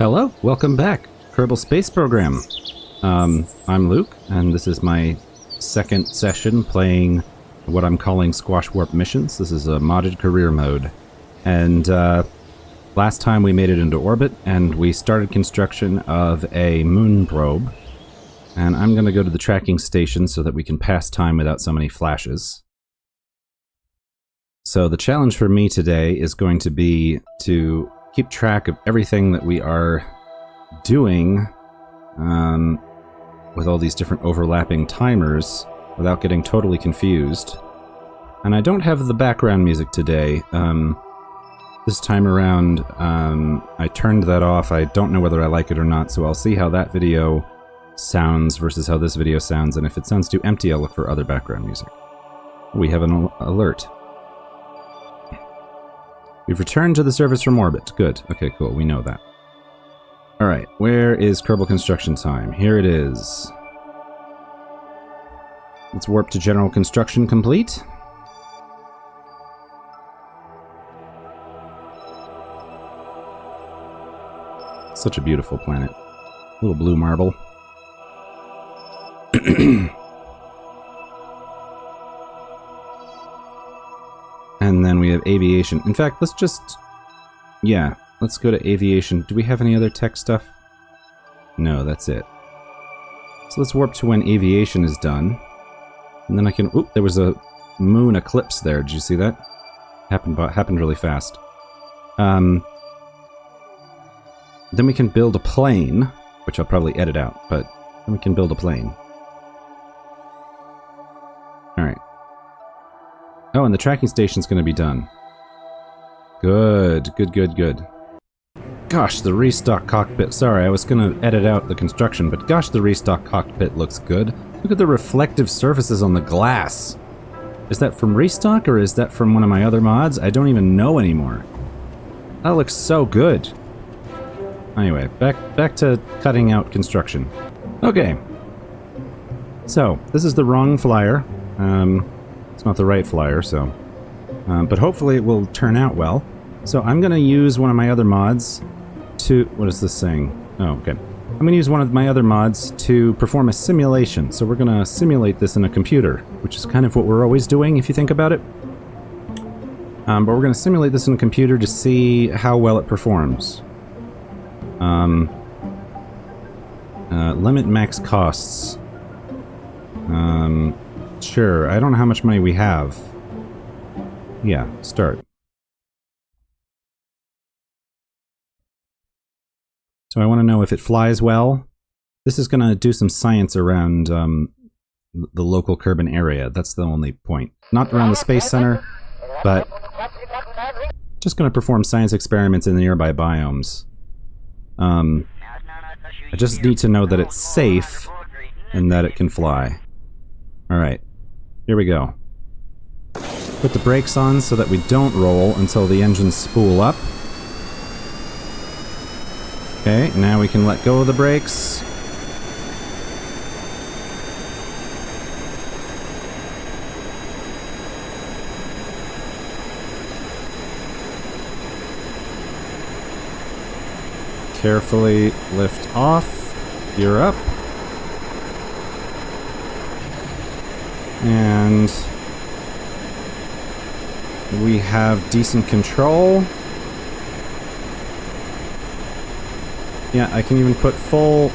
Hello, welcome back. Kerbal Space Program. I'm Luke, and this is my second session playing what I'm calling Squashwarp missions. This is a modded career mode. And last time we made it into orbit, and we started construction of a moon probe. And I'm going to go to the tracking station so that we can pass time without so many flashes. So the challenge for me today is going to be to keep track of everything that we are doing with all these different overlapping timers without getting totally confused. And I don't have the background music today. This time around, I turned that off. I don't know whether I like it or not, so I'll see how that video sounds versus how this video sounds, and if it sounds too empty, I'll look for other background music. We have an alert. We've returned to the surface from orbit. Good. Okay, cool. We know that. Alright, where is Kerbal construction time? Here it is. Let's warp to general construction complete. Such a beautiful planet. Little blue marble. And then we have aviation. In fact, let's just... yeah, let's go to aviation. Do we have any other tech stuff? No, that's it. So let's warp to when aviation is done. And then I can... oop, there was a moon eclipse there. Did you see that? Happened really fast. Then we can build a plane, which I'll probably edit out, but then we can build a plane. Alright. Oh, and the tracking station's going to be done. Good, good, good, good. Gosh, the restock cockpit... sorry, I was going to edit out the construction, but gosh, the restock cockpit looks good. Look at the reflective surfaces on the glass. Is that from restock, or is that from one of my other mods? I don't even know anymore. That looks so good. Anyway, back to cutting out construction. Okay. So, this is the wrong flyer. It's not the right flyer, so... but hopefully it will turn out well. So I'm going to use one of my other mods to... what is this saying? Oh, okay. I'm going to use one of my other mods to perform a simulation. So we're going to simulate this in a computer, which is kind of what we're always doing, if you think about it. But we're going to simulate this in a computer to see how well it performs. Limit max costs. Sure, I don't know how much money we have. Yeah, start. So I want to know if it flies well. This is going to do some science around the local Kerbin area. That's the only point. Not around the Space Center, but just going to perform science experiments in the nearby biomes. I just need to know that it's safe and that it can fly. Alright, here we go. Put the brakes on so that we don't roll until the engines spool up. Okay, now we can let go of the brakes. Carefully lift off. Gear up. And we have decent control. Yeah, I can even put full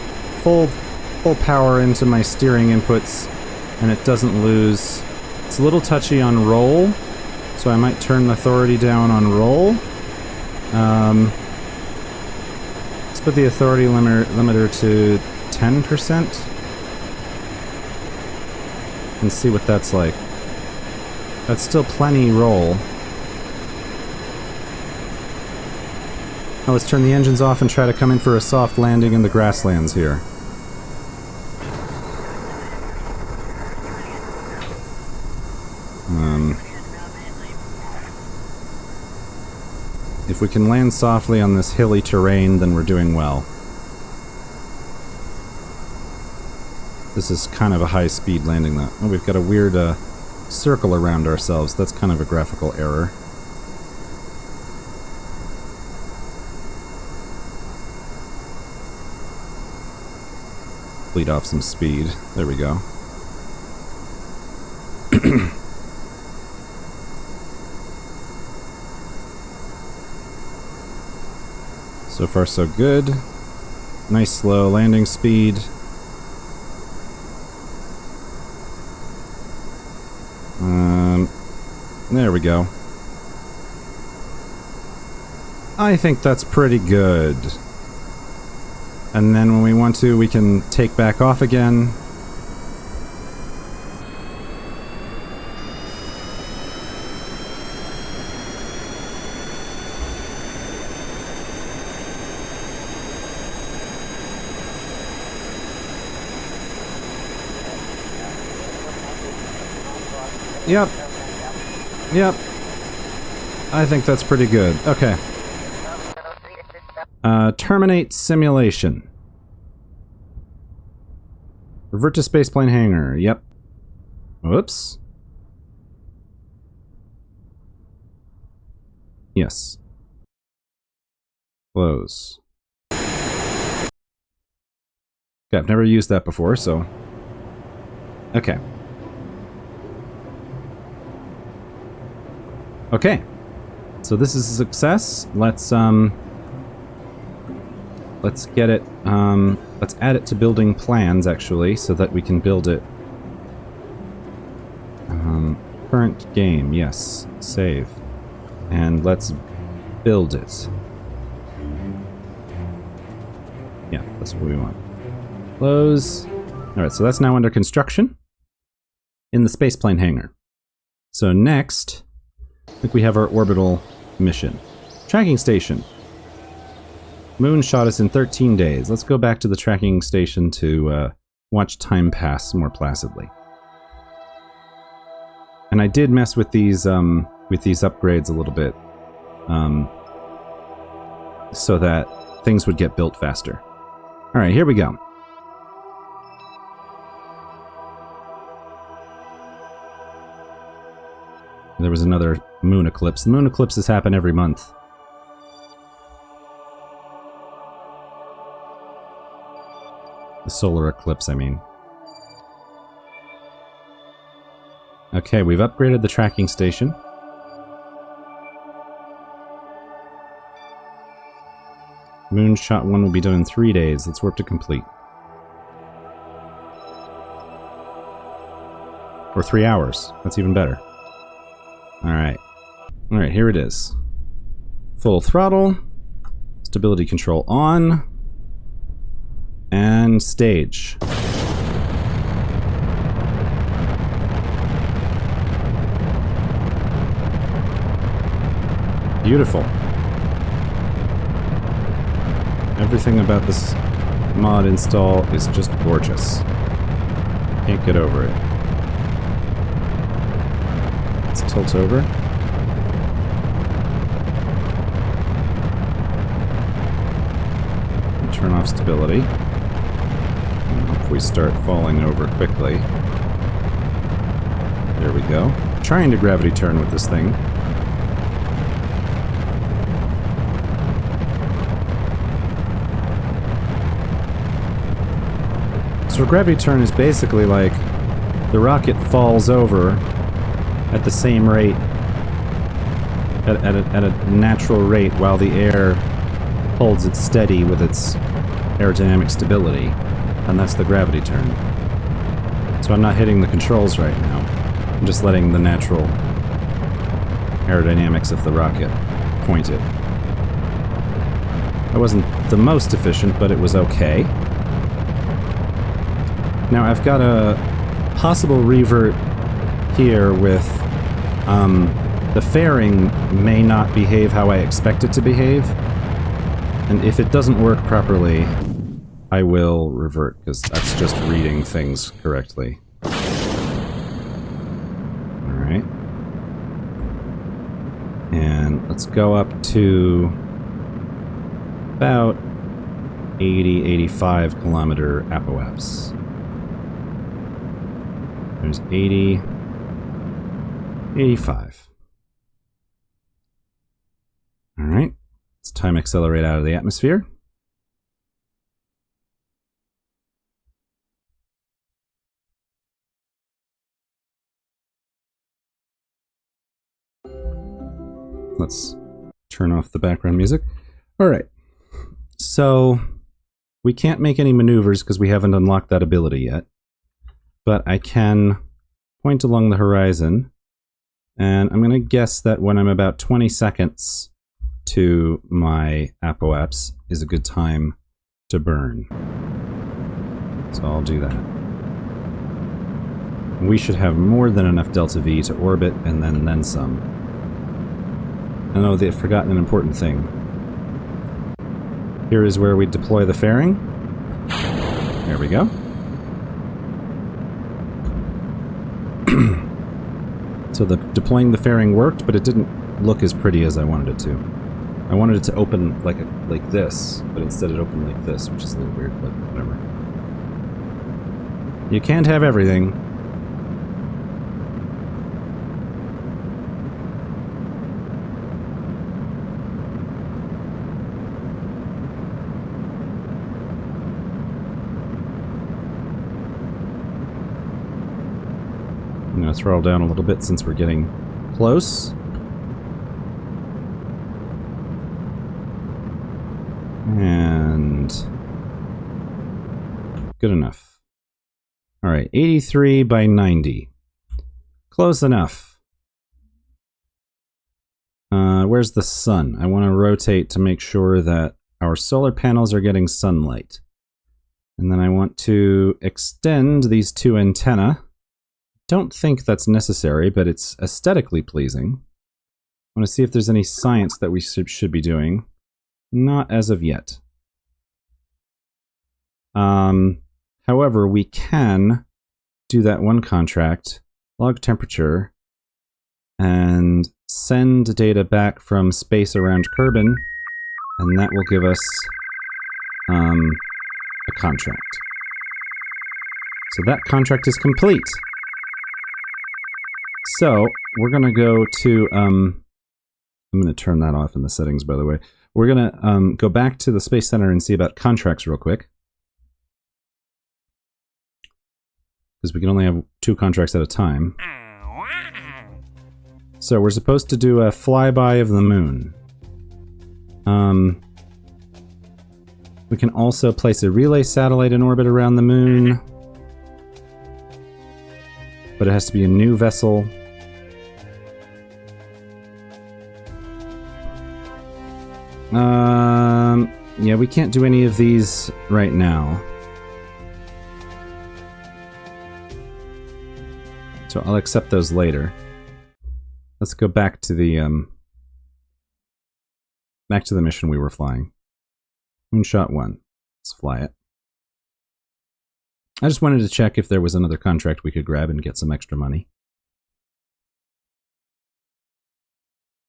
power into my steering inputs, and it doesn't lose. It's a little touchy on roll, so I might turn the authority down on roll. Let's put the authority limiter to 10%. And see what that's like. That's still plenty roll. Now let's turn the engines off and try to come in for a soft landing in the grasslands here. If we can land softly on this hilly terrain, then we're doing well. This is kind of a high-speed landing, though. Oh, we've got a weird circle around ourselves. That's kind of a graphical error. bleed off some speed. There we go. So far so good. Nice slow landing speed. There we go. I think that's pretty good. And then when we want to, we can take back off again. Yep. Yep. I think that's pretty good. Okay. Terminate simulation. Revert to spaceplane hangar. Yep. Whoops. Yes. Close. Okay, I've never used that before, so... Okay. Okay. So this is a success. Let's get it, let's add it to building plans, actually, so that we can build it. Current game, yes. Save. And let's build it. Yeah, that's what we want. Close. Alright, so that's now under construction in the spaceplane hangar. So next, I think we have our orbital mission. Tracking station. Moon shot us in 13 days. Let's go back to the tracking station to watch time pass more placidly. And I did mess with these upgrades a little bit, so that things would get built faster. All right, here we go. There was another moon eclipse. The moon eclipses happen every month. The solar eclipse, I mean. Okay, we've upgraded the tracking station. Moonshot 1 will be done in 3 days. Let's warp to complete. Or 3 hours. That's even better. Alright. Alright, here it is. Full throttle. Stability control on. And stage. Beautiful. Everything about this mod install is just gorgeous. Can't get over it. Let's tilt over. And turn off stability. And hope we start falling over quickly. There we go. Trying to gravity turn with this thing. So gravity turn is basically like the rocket falls over at the same rate, at a natural rate, while the air holds it steady with its aerodynamic stability, and that's the gravity turn. So I'm not hitting the controls right now. I'm just letting the natural aerodynamics of the rocket point it. That wasn't the most efficient, but it was okay. Now I've got a possible revert here with the fairing may not behave how I expect it to behave, and if it doesn't work properly, I will revert, because that's just reading things correctly. Alright. And let's go up to about 80-85 kilometer apoapse. There's 80, 85. Alright, let's time accelerate out of the atmosphere. let's turn off the background music. All right. So we can't make any maneuvers because we haven't unlocked that ability yet. But I can point along the horizon, and I'm going to guess that when I'm about 20 seconds to my apoapse is a good time to burn. So I'll do that. We should have more than enough delta V to orbit and then some. I know they've forgotten an important thing. Here is where we deploy the fairing. There we go. So deploying the fairing worked, but it didn't look as pretty as I wanted it to. I wanted it to open like this, but instead it opened like this, which is a little weird, but whatever. You can't have everything. I'm going to throttle down a little bit since we're getting close. And good enough. All right, 83 by 90. Close enough. Where's the sun? I want to rotate to make sure that our solar panels are getting sunlight. And then I want to extend these two antennae. Don't think that's necessary, but it's aesthetically pleasing. I want to see if there's any science that we should be doing. Not as of yet. However, we can do that one contract, log temperature, and send data back from space around Kerbin, and that will give us a contract. So that contract is complete. So we're going to go to, I'm going to turn that off in the settings, by the way. We're going to go back to the Space Center and see about contracts real quick. Because we can only have 2 contracts at a time. So we're supposed to do a flyby of the moon. We can also place a relay satellite in orbit around the moon. But it has to be a new vessel. Yeah, we can't do any of these right now. So I'll accept those later. Let's go back to the mission we were flying. Moonshot 1. Let's fly it. I just wanted to check if there was another contract we could grab and get some extra money.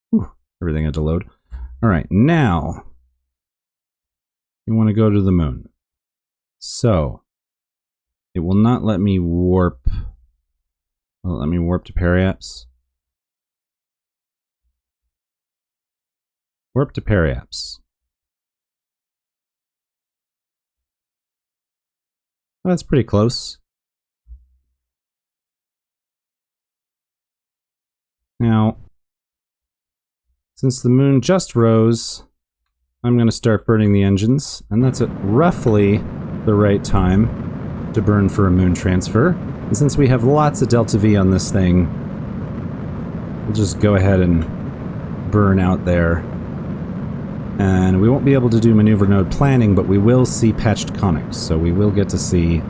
Whew, everything had to load. Alright, now we want to go to the moon. So it will not let me warp. Will it let me warp to Parallax? Warp to Parallax. Well, that's pretty close. Now, since the moon just rose, I'm going to start burning the engines, and that's at roughly the right time to burn for a moon transfer. And since we have lots of delta V on this thing, we'll just go ahead and burn out there. And we won't be able to do maneuver node planning, but we will see patched conics. So we will get to see...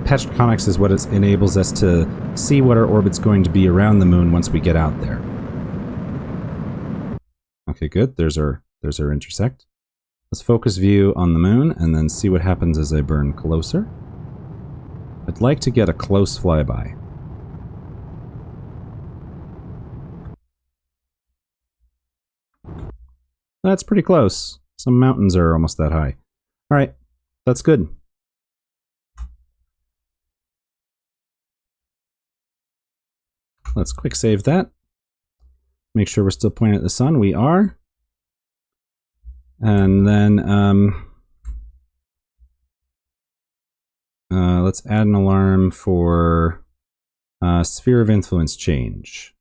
patched conics is what enables us to see what our orbit's going to be around the moon once we get out there. Okay, good. There's our intersect. Let's focus view on the moon and then see what happens as I burn closer. I'd like to get a close flyby. That's pretty close. Some mountains are almost that high. Alright, that's good. Let's quick save that. Make sure we're still pointing at the sun. We are. And then let's add an alarm for sphere of influence change.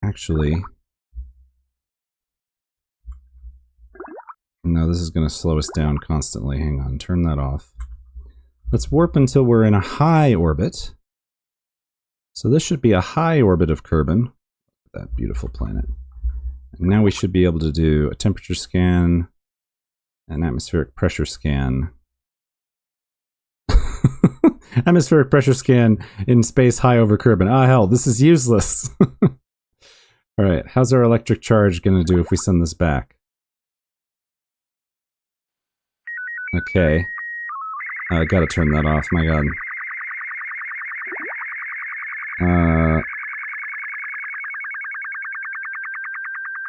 Actually... No, this is going to slow us down constantly. Hang on, turn that off. Let's warp until we're in a high orbit. So this should be a high orbit of Kerbin. That beautiful planet. And now we should be able to do a temperature scan, an atmospheric pressure scan. Atmospheric pressure scan in space high over Kerbin. Ah, hell, this is useless. Alright, how's our electric charge going to do if we send this back? Okay. I gotta turn that off, my god.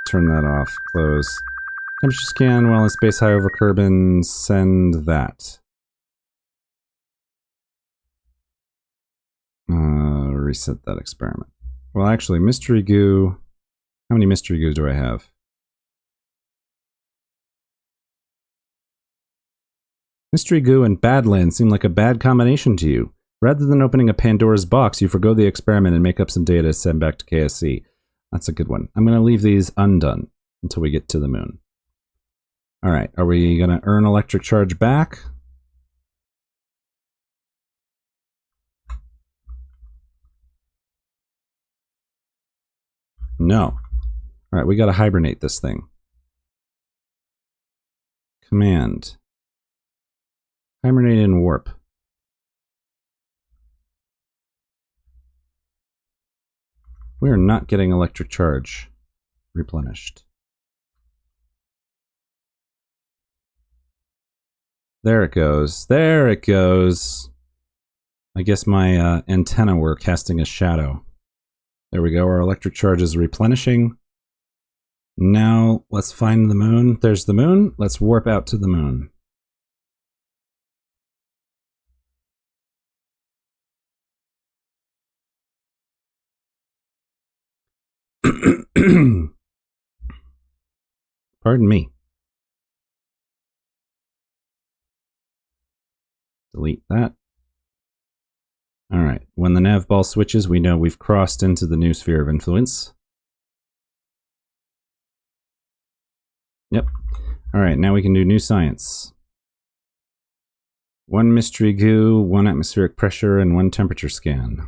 Turn that off. Close. Temperature scan while in space high over Kerbin. Send that. Reset that experiment. Well, actually, mystery goo... How many mystery goo do I have? Mystery goo and Badlands seem like a bad combination to you. Rather than opening a Pandora's box, you forgo the experiment and make up some data to send back to KSC. That's a good one. I'm going to leave these undone until we get to the moon. Alright, are we going to earn electric charge back? No. Alright, we got to hibernate this thing. Command. Hibernate and warp. We are not getting electric charge replenished. There it goes. There it goes. I guess my antenna were casting a shadow. There we go. Our electric charge is replenishing. Now let's find the moon. There's the moon. Let's warp out to the moon. Pardon me. Delete that. Alright, when the nav ball switches, we know we've crossed into the new sphere of influence. Yep. Alright, now we can do new science. 1 mystery goo, 1 atmospheric pressure, and 1 temperature scan.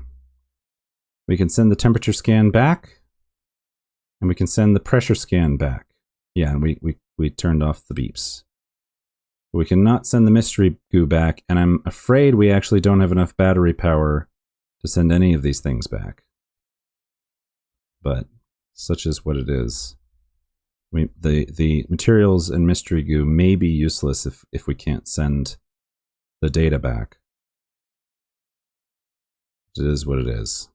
We can send the temperature scan back, and we can send the pressure scan back. Yeah, and we turned off the beeps. We cannot send the mystery goo back, and I'm afraid we actually don't have enough battery power to send any of these things back. But such is what it is. The materials in mystery goo may be useless if we can't send the data back. It is what it is.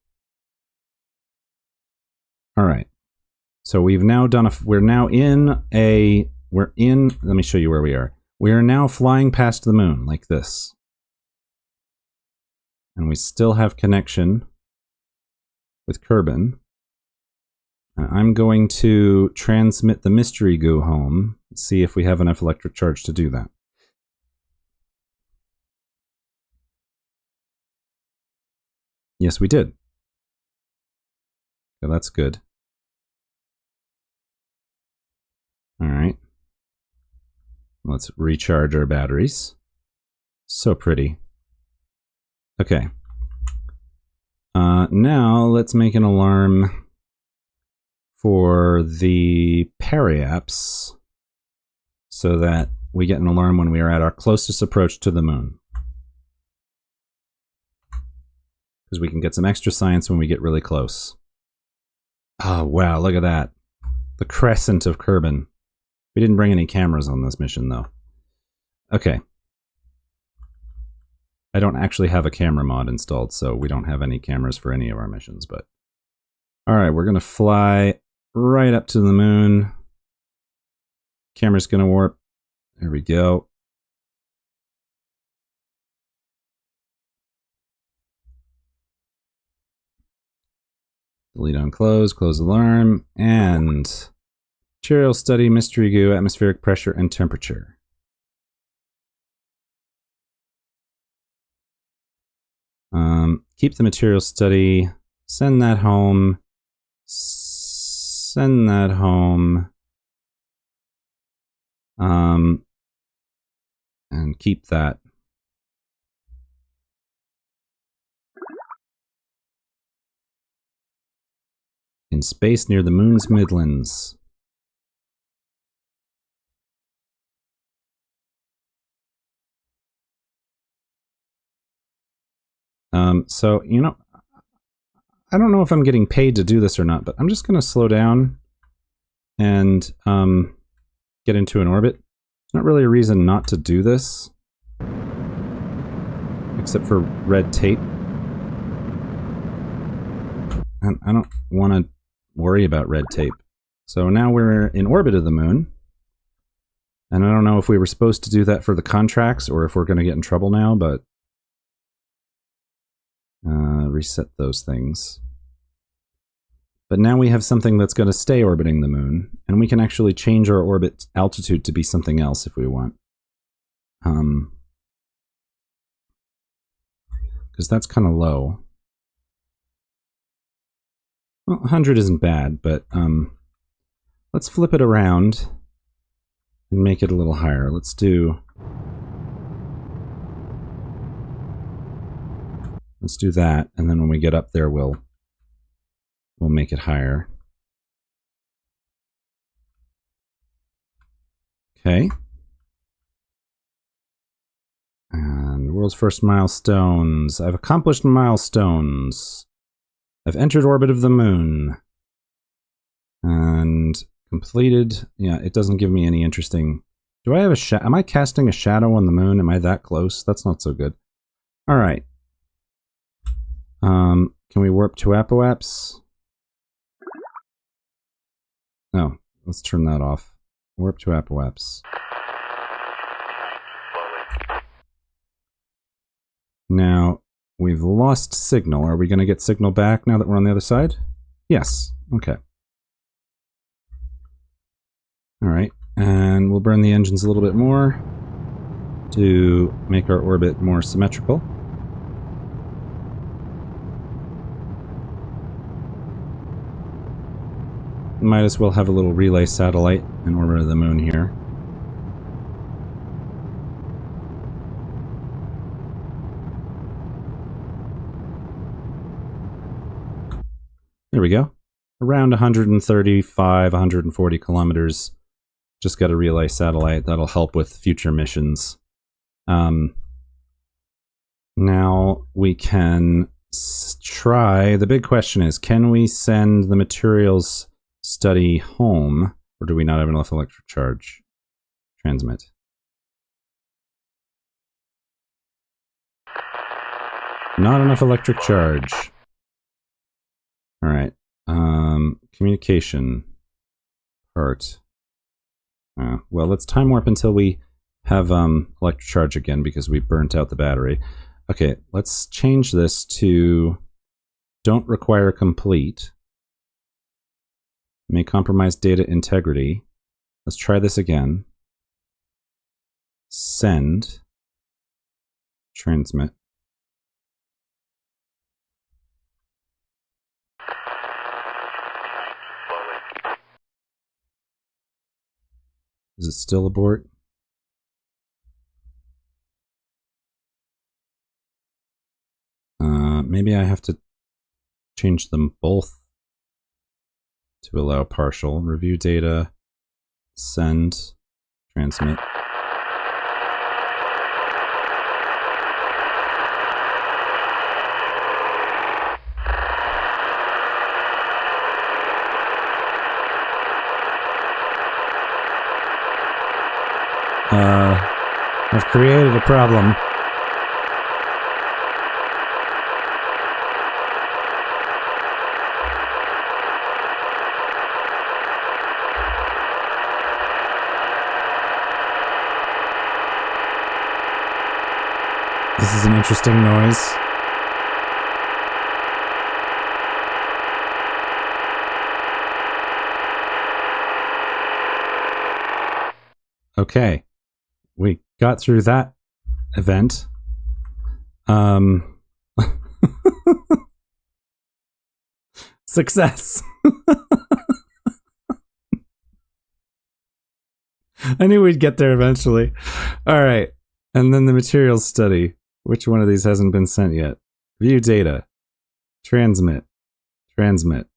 All right. So we've now done we're in, let me show you where we are. We are now flying past the moon, like this. And we still have connection with Kerbin. I'm going to transmit the mystery goo home, see if we have enough electric charge to do that. Yes, we did. So that's good. Alright. Let's recharge our batteries. So pretty. Okay. Now let's make an alarm for the Parallax so that we get an alarm when we are at our closest approach to the moon. Because we can get some extra science when we get really close. Oh, wow, look at that. The crescent of Kerbin. We didn't bring any cameras on this mission, though. Okay. I don't actually have a camera mod installed, so we don't have any cameras for any of our missions, but... Alright, we're gonna fly right up to the moon. Camera's gonna warp. There we go. Delete on close, close alarm, and... Material study, mystery goo, atmospheric pressure, and temperature. Keep the material study, send that home, Send that home. And keep that. In space near the moon's midlands. So, you know, I don't know if I'm getting paid to do this or not, but I'm just going to slow down and get into an orbit. There's not really a reason not to do this, except for red tape. And I don't want to worry about red tape. So now we're in orbit of the moon. And I don't know if we were supposed to do that for the contracts or if we're going to get in trouble now, but reset those things. But now we have something that's going to stay orbiting the moon, and we can actually change our orbit altitude to be something else if we want. Because that's kind of low. Well, 100 isn't bad, but let's flip it around and make it a little higher. Let's do that, and then when we get up there, we'll make it higher. Okay. And world's first milestones. I've accomplished milestones. I've entered orbit of the moon. And completed. Yeah, it doesn't give me any interesting... Do I have a am I casting a shadow on the moon? Am I that close? That's not so good. Alright. Can we warp to Apoaps? No, let's turn that off. Warp to Apoaps. Now, we've lost signal. Are we going to get signal back now that we're on the other side? Yes. Okay. Alright, and we'll burn the engines a little bit more to make our orbit more symmetrical. Might as well have a little relay satellite in orbit of the moon here. There we go. Around 135, 140 kilometers. Just got a relay satellite. That'll help with future missions. Now we can try... The big question is, can we send the materials study home, or do we not have enough electric charge? Transmit. Not enough electric charge. Alright. Communication. Part. Well, let's time warp until we have electric charge again because we burnt out the battery. Okay, let's change this to don't require complete. May compromise data integrity. Let's try this again. Send. Transmit. Is it still abort? Maybe I have to change them both to allow partial. Review data, send, transmit. I've created a problem. This is an interesting noise. Okay. We got through that event. Success! I knew we'd get there eventually. Alright. And then the materials study. Which one of these hasn't been sent yet? View data. Transmit. Transmit.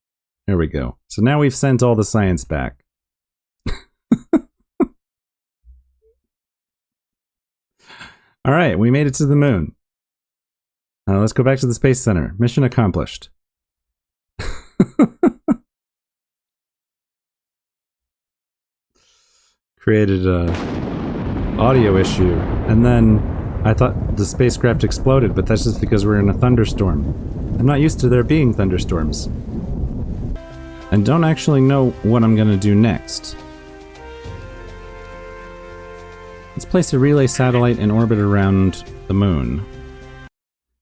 There we go. So now we've sent all the science back. Alright, we made it to the moon. Let's go back to the Space Center. Mission accomplished. Created a audio issue, and then I thought the spacecraft exploded, but that's just because we're in a thunderstorm. I'm not used to there being thunderstorms. And don't actually know what I'm gonna do next. Let's place a relay satellite in orbit around the moon.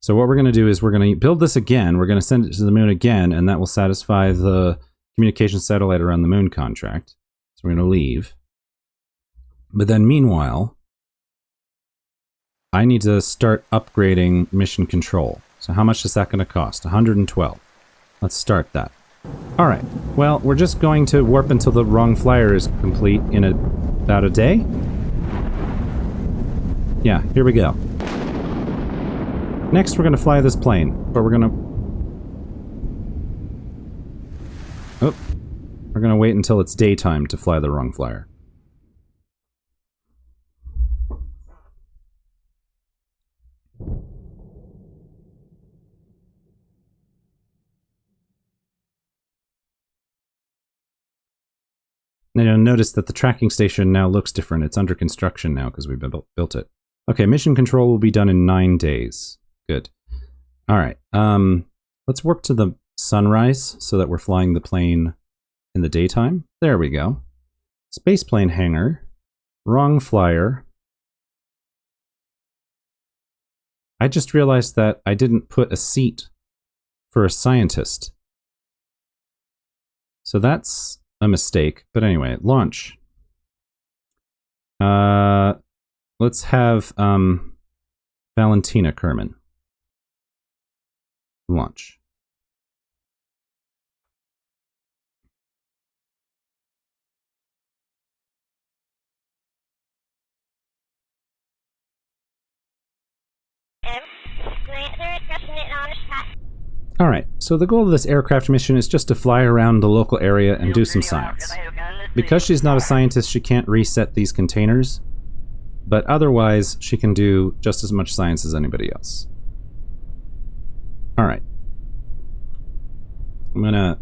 So what we're gonna do is we're gonna build this again, we're gonna send it to the moon again, and that will satisfy the communication satellite around the moon contract. So we're gonna leave. But then meanwhile, I need to start upgrading mission control. So how much is that going to cost? 112. Let's start that. Alright, well, we're just going to warp until the wrong flyer is complete in about a day? Yeah, here we go. Next we're going to fly this plane, but we're going to... Oh, we're going to wait until it's daytime to fly the wrong flyer. Now you'll notice that the tracking station now looks different. It's under construction now because we built it. Okay, mission control will be done in 9 days. Good. Alright, let's warp to the sunrise so that we're flying the plane in the daytime. There we go. Spaceplane hangar. Wrong flyer. I just realized that I didn't put a seat for a scientist. So that's a mistake. But anyway, launch. Let's have Valentina Kerman. Launch. Alright, so the goal of this aircraft mission is just to fly around the local area and do some science. Because she's not a scientist, she can't reset these containers, but otherwise she can do just as much science as anybody else. Alright. I'm gonna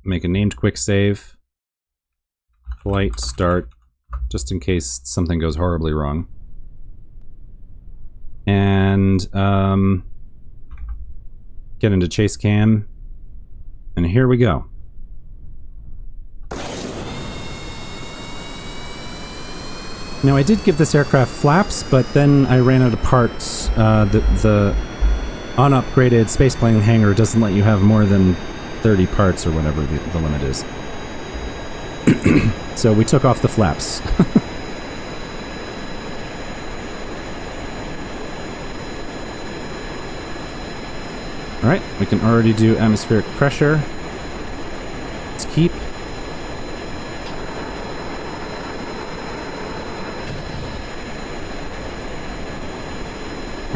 make a named quick save. Flight start, just in case something goes horribly wrong. And, get into chase cam. And here we go. Now I did give this aircraft flaps, but then I ran out of parts. The unupgraded spaceplane hangar doesn't let you have more than 30 parts or whatever the limit is. So we took off the flaps. Alright, we can already do atmospheric pressure. Let's keep.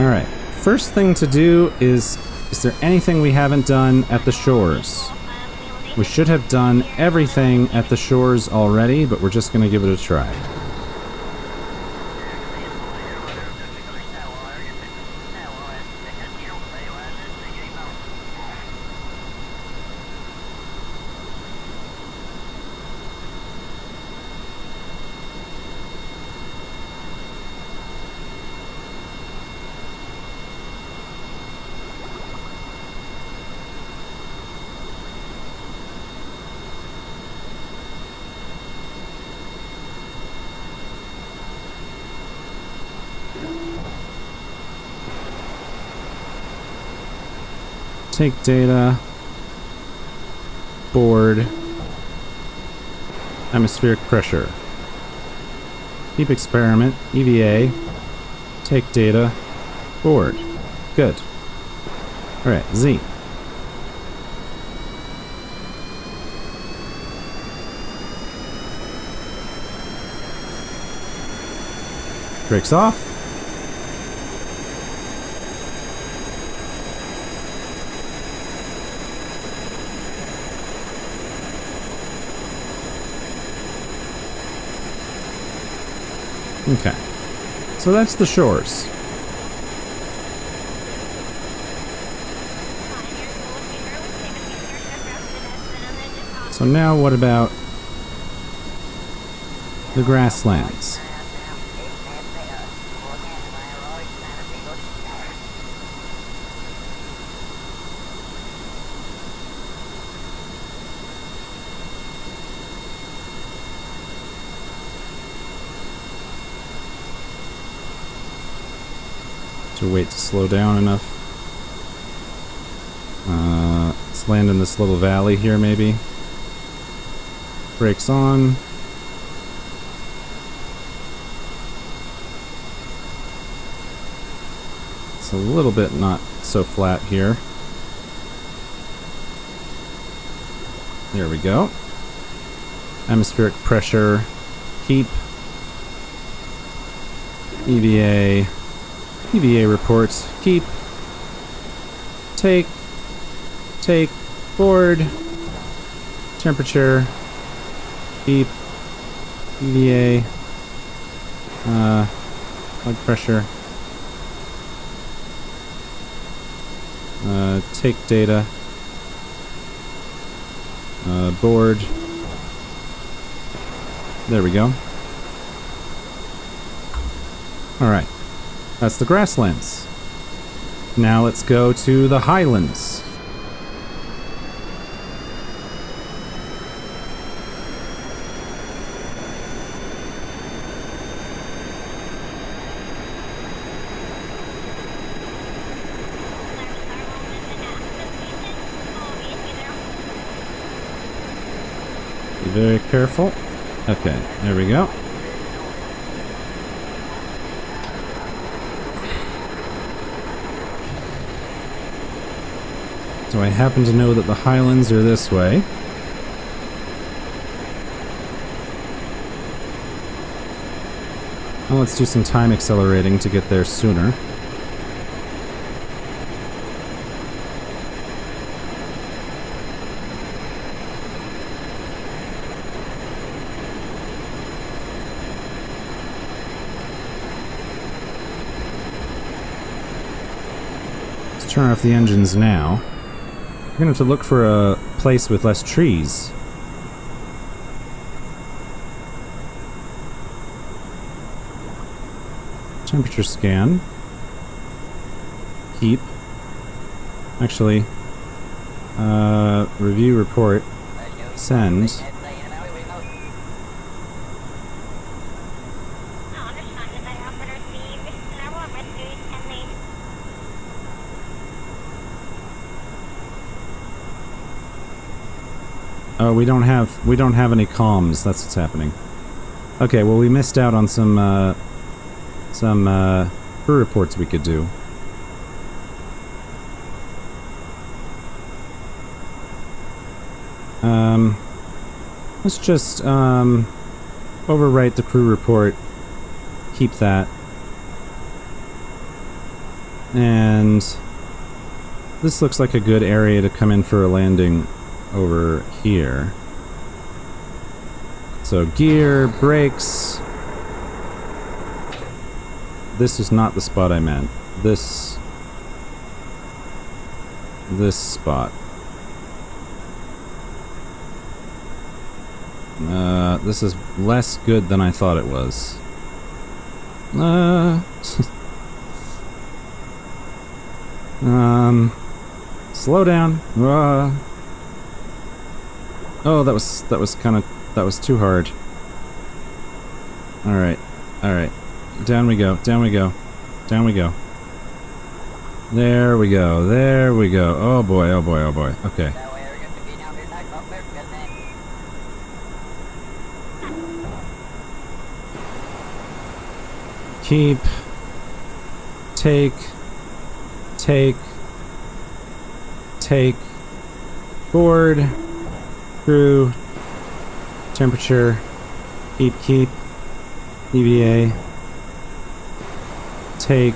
Alright, first thing to do is there anything we haven't done at the shores? We should have done everything at the shores already, but we're just going to give it a try. Take data, board, atmospheric pressure, keep experiment, EVA, take data, board. Good. Alright, Z. Brakes off. Okay. So that's the shores. So now what about the grasslands? To wait to slow down enough. Let's land in this little valley here, maybe. Brakes on. It's a little bit not so flat here. There we go. Atmospheric pressure. Keep. EVA. EVA reports. Keep. Take. Board. Temperature. Keep. EVA. Blood pressure. Take data. Board. There we go. Alright. That's the grasslands. Now let's go to the highlands. Be very careful. Okay, there we go. So I happen to know that the highlands are this way. Well, let's do some time accelerating to get there sooner. Let's turn off the engines now. We're gonna have to look for a place with less trees. Temperature scan. Keep. Actually, review report. Send. Oh, we don't have any comms. That's what's happening. Okay, well we missed out on some crew reports we could do. Let's just overwrite the crew report. Keep that. And this looks like a good area to come in for a landing over here. So gear, brakes. This is not the spot I meant. This spot. This is less good than I thought it was. Slow down. Oh, that was too hard. Alright. Down we go. There we go. Oh boy. Okay. Keep. Take. Board. Crew. Temperature. Keep. EVA. take,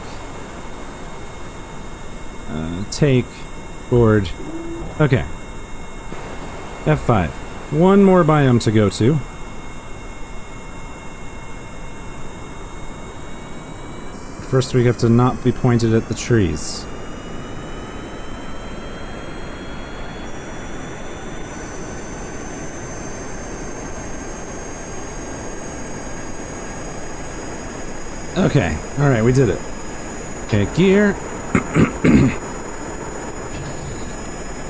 board. Okay. F5. One more biome to go to. First we have to not be pointed at the trees. Okay, alright, we did it. Okay, gear.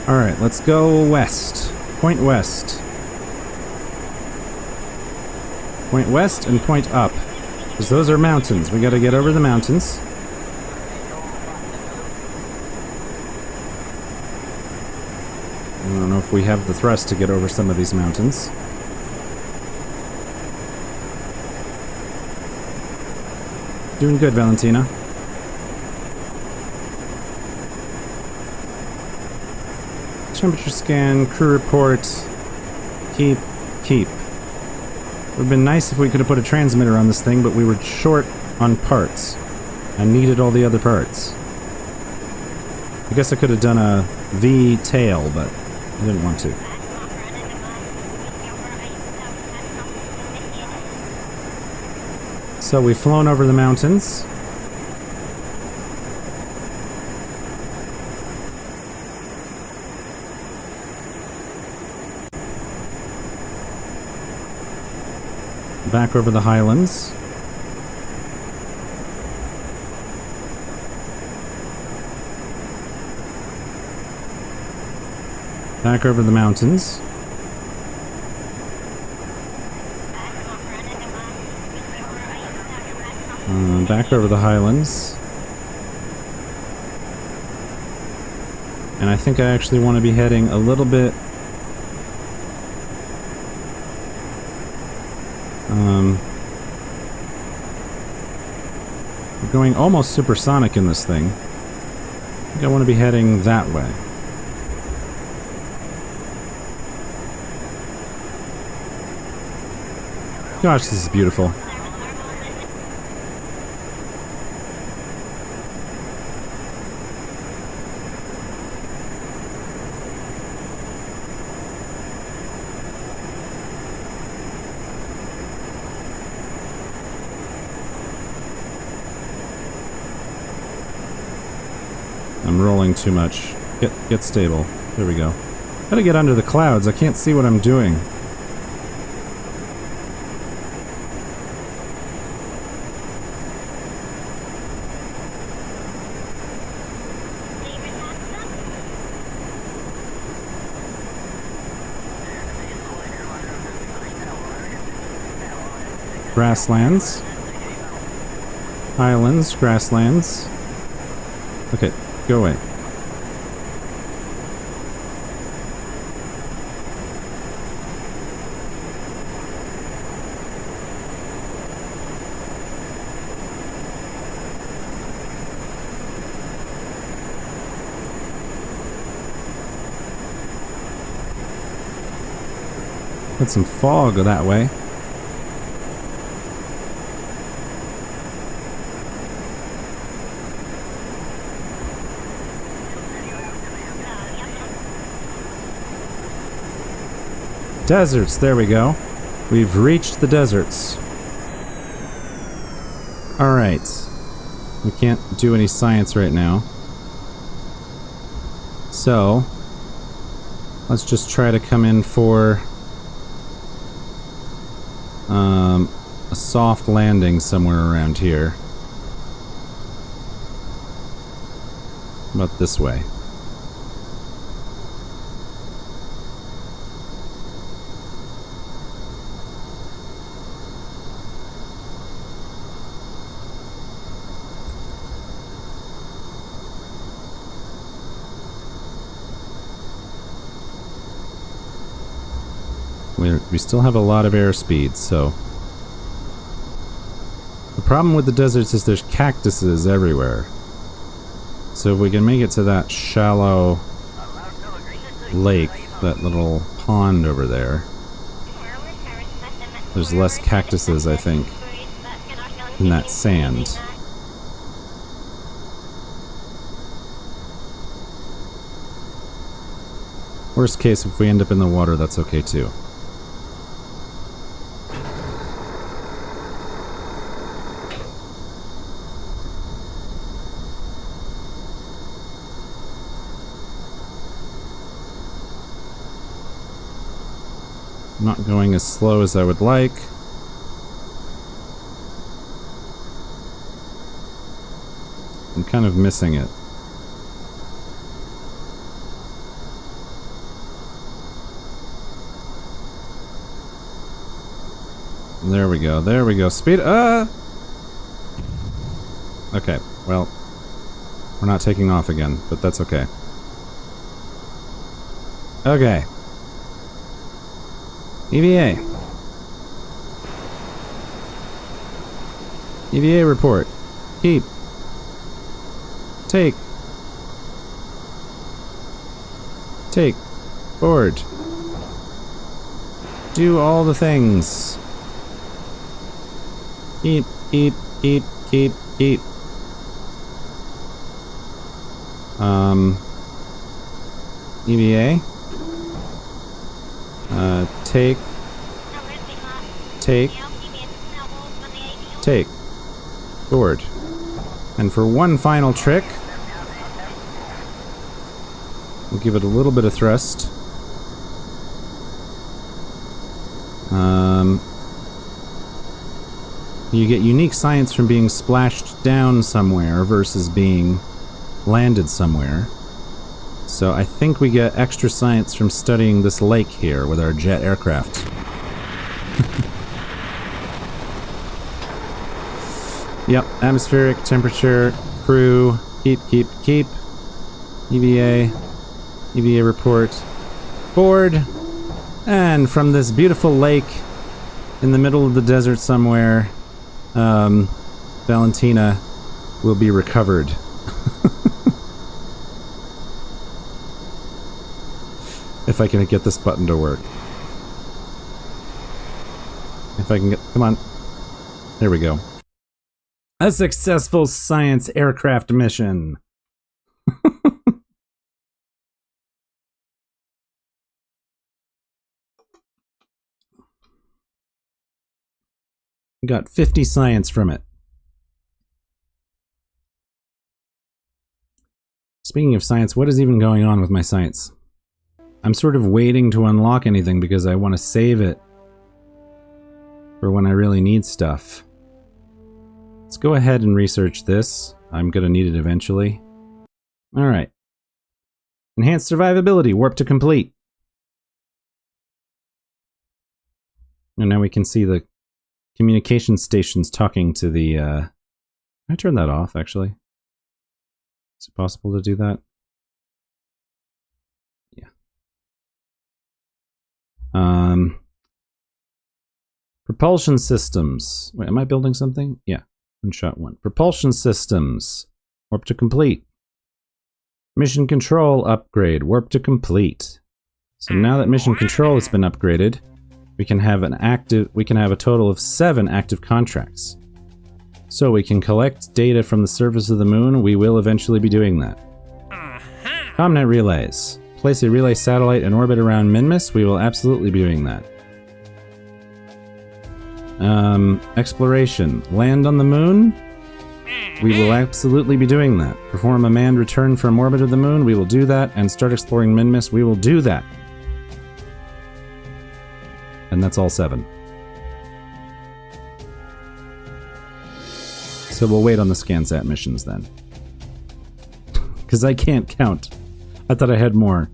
Alright, let's go west. Point west. Point west and point up. Because those are mountains. We gotta get over the mountains. I don't know if we have the thrust to get over some of these mountains. Doing good, Valentina. Temperature scan, crew report. Keep. It would have been nice if we could have put a transmitter on this thing, but we were short on parts. I needed all the other parts. I guess I could have done a V tail, but I didn't want to. So we've flown over the mountains. Back over the highlands. Back over the mountains. Back over the highlands. And I think I actually want to be heading a little bit we're going almost supersonic in this thing. I think I want to be heading that way. Gosh, this is beautiful. I'm rolling too much. Get stable. There we go. Gotta get under the clouds. I can't see what I'm doing. Grasslands. Highlands, grasslands. Okay, go away. Got some fog that way. Deserts, there we go. We've reached the deserts. Alright. We can't do any science right now. So, let's just try to come in for a soft landing somewhere around here. About this way. We still have a lot of airspeed, so... The problem with the deserts is there's cactuses everywhere. So if we can make it to that shallow lake, that little pond over there, there's less cactuses, I think, in that sand. Worst case, if we end up in the water, that's okay too. Not going as slow as I would like. I'm kind of missing it. There we go, there we go. Speed, Okay, well, we're not taking off again, but that's okay. Okay. EVA. EVA report. Keep. Take. Take. Board. Do all the things. Keep, keep, keep, keep, keep. EVA. Take. Take. Take. Board. And for one final trick, we'll give it a little bit of thrust. You get unique science from being splashed down somewhere versus being landed somewhere. So I think we get extra science from studying this lake here with our jet aircraft. Yep, atmospheric, temperature, crew, keep, keep, keep. EVA, EVA report, board. And from this beautiful lake in the middle of the desert somewhere, Valentina will be recovered. If I can get this button to work. If I can get... Come on. There we go. A successful science aircraft mission. Got 50 science from it. Speaking of science, what is even going on with my science? I'm sort of waiting to unlock anything because I want to save it for when I really need stuff. Let's go ahead and research this. I'm going to need it eventually. Alright. Enhanced survivability, warp to complete. And now we can see the communication stations talking to the... Can I turn that off, actually? Is it possible to do that? Yeah. Propulsion systems. Wait, am I building something? Yeah. Shot one. Propulsion systems. Warp to complete. Mission control upgrade. Warp to complete. So now that mission control has been upgraded, we can have a total of 7 active contracts. So we can collect data from the surface of the moon. We will eventually be doing that. Comnet relays. Place a relay satellite in orbit around Minmus. We will absolutely be doing that. Exploration. Land on the moon. We will absolutely be doing that. Perform a manned return from orbit of the moon. We will do that. And start exploring Minmus. We will do that. And that's all 7. So we'll wait on the ScanSat missions then. Because I can't count. I thought I had more.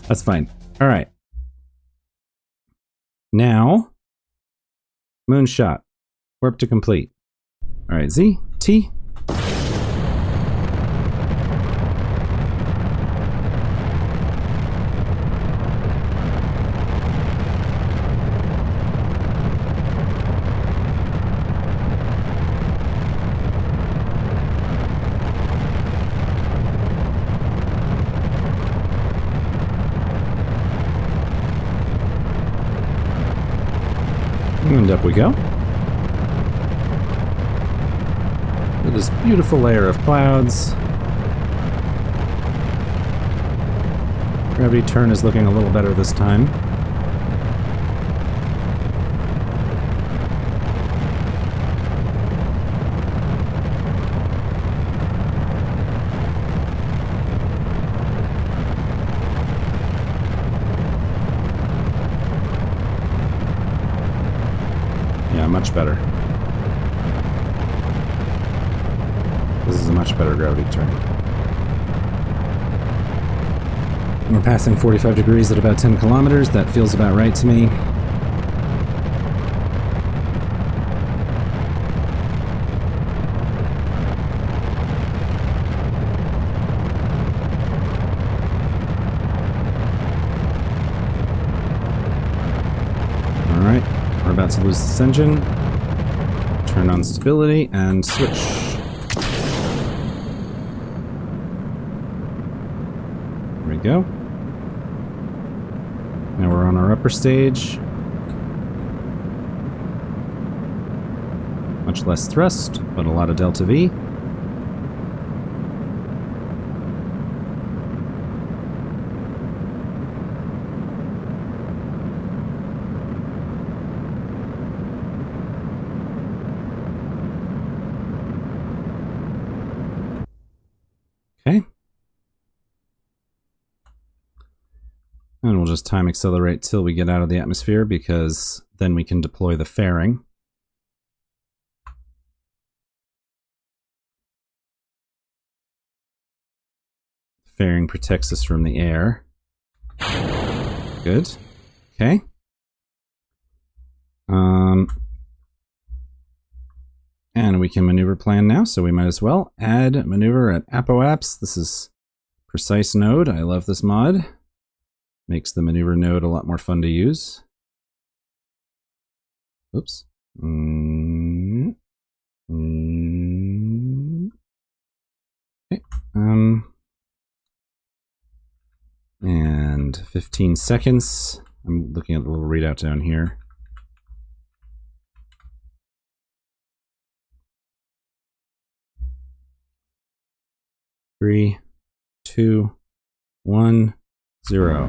That's fine. Alright. Now, moonshot. Warp to complete. Alright, Z, T. And up we go. With this beautiful layer of clouds. Gravity turn is looking a little better this time. Yeah, much better. This is a much better gravity turn. We're passing 45 degrees at about 10 kilometers. That feels about right to me. Alright, we're about to lose this engine. Turn on stability and switch. There we go. Now we're on our upper stage. Much less thrust, but a lot of delta V. Okay. And we'll just time accelerate till we get out of the atmosphere, because then we can deploy the fairing. Fairing protects us from the air. Good. Okay. And we can maneuver plan now, so we might as well add maneuver at apoapps. This is precise node. I love this mod. Makes the maneuver node a lot more fun to use. Oops. Okay. And 15 seconds. I'm looking at the little readout down here. Three, 2, 1, 0.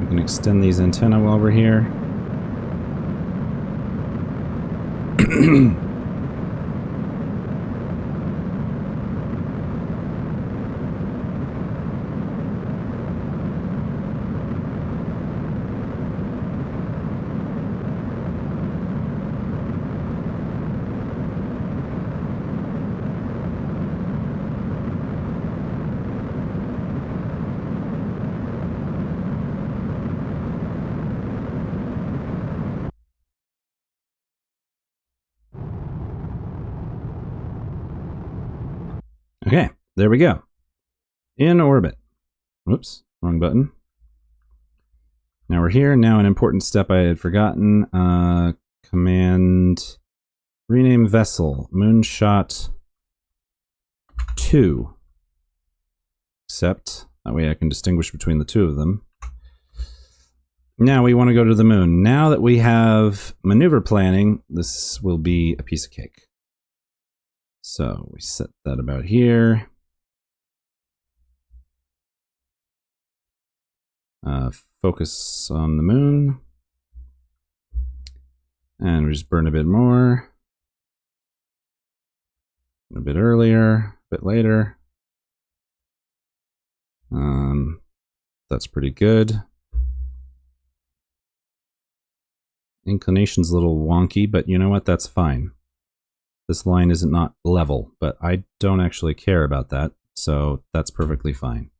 We can extend these antennae while we're here. Okay, there we go. In orbit. Whoops, wrong button. Now we're here. Now an important step I had forgotten. Command rename vessel Moonshot 2. Except that way I can distinguish between the two of them. Now we want to go to the moon. Now that we have maneuver planning, this will be a piece of cake. So we set that about here. Focus on the moon. And we just burn a bit more. A bit earlier, a bit later. That's pretty good. Inclination's a little wonky, but you know what? That's fine. This line isn't not level, but I don't actually care about that, so that's perfectly fine.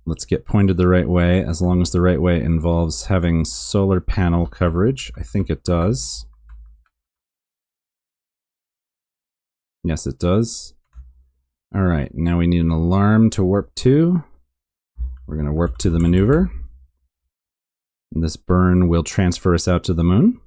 Let's get pointed the right way, as long as the right way involves having solar panel coverage. I think it does. Yes, it does. All right, now we need an alarm to warp to. We're going to warp to the maneuver. And this burn will transfer us out to the moon.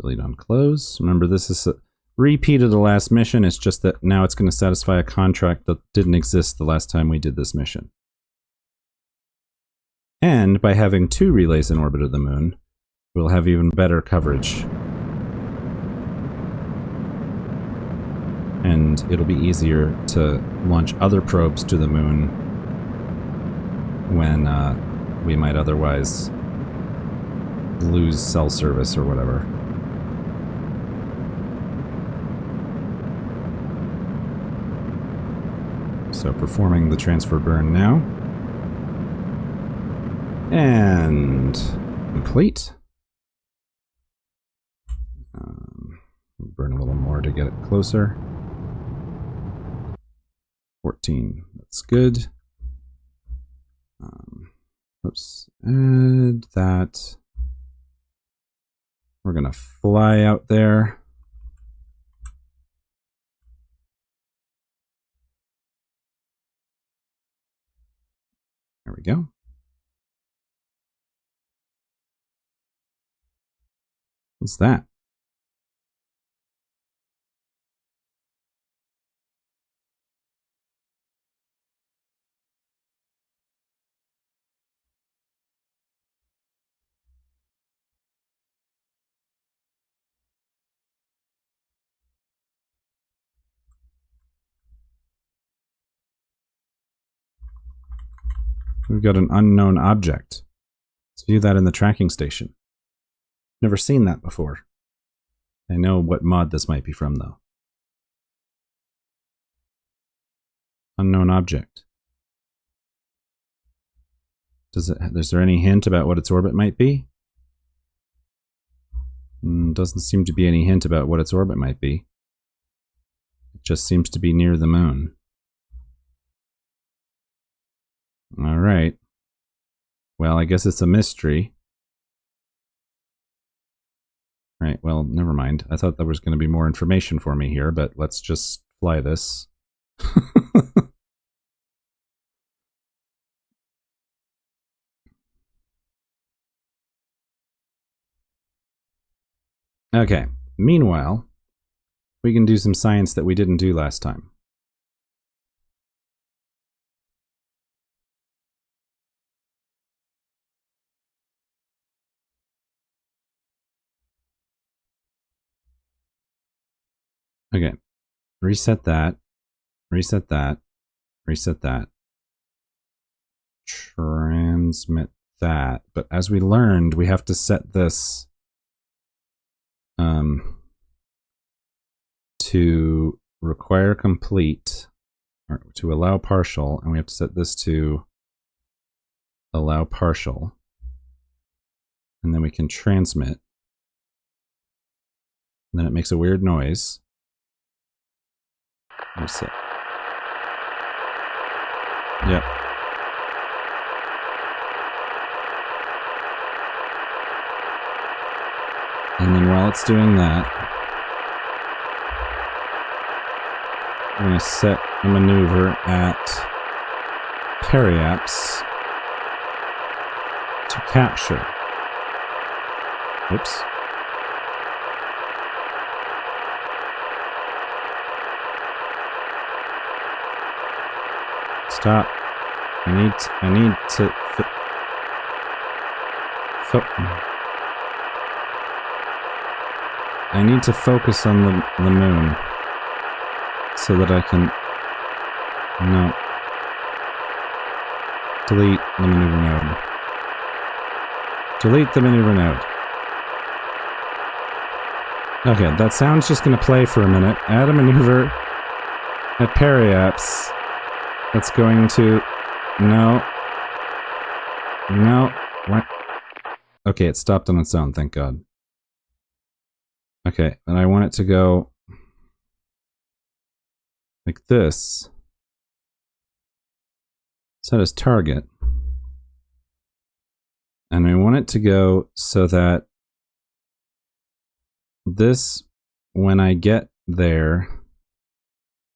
Delete on close. Remember, this is a repeat of the last mission. It's just that now it's going to satisfy a contract that didn't exist the last time we did this mission. And by having 2 relays in orbit of the moon, we'll have even better coverage. And it'll be easier to launch other probes to the moon when we might otherwise lose cell service or whatever. So performing the transfer burn now. And complete. Burn a little more to get it closer. 14, that's good. Oops, add that. We're gonna fly out there. There we go. What's that? We've got an unknown object. Let's view that in the tracking station. Never seen that before. I know what mod this might be from, though. Unknown object. Is there any hint about what its orbit might be? Doesn't seem to be any hint about what its orbit might be. It just seems to be near the moon. Alright. Well, I guess it's a mystery. Right, well, never mind. I thought there was going to be more information for me here, but let's just fly this. Okay, meanwhile, we can do some science that we didn't do last time. Okay, reset that, reset that, reset that. Transmit that. But as we learned, we have to set this to require complete, or to allow partial, and we have to set this to allow partial. And then we can transmit. And then it makes a weird noise. Reset. Yep. And then while it's doing that, I'm going to set a maneuver at Parallax to capture. Oops. Stop. I need to I need to focus on the moon so that I can... No. Delete the maneuver node. Delete the maneuver node. Okay, that sound's just going to play for a minute. Add a maneuver at Parallax. That's going to... No. No. What? Okay, it stopped on its own, thank God. Okay, and I want it to go like this. Set as target. And I want it to go so that this, when I get there,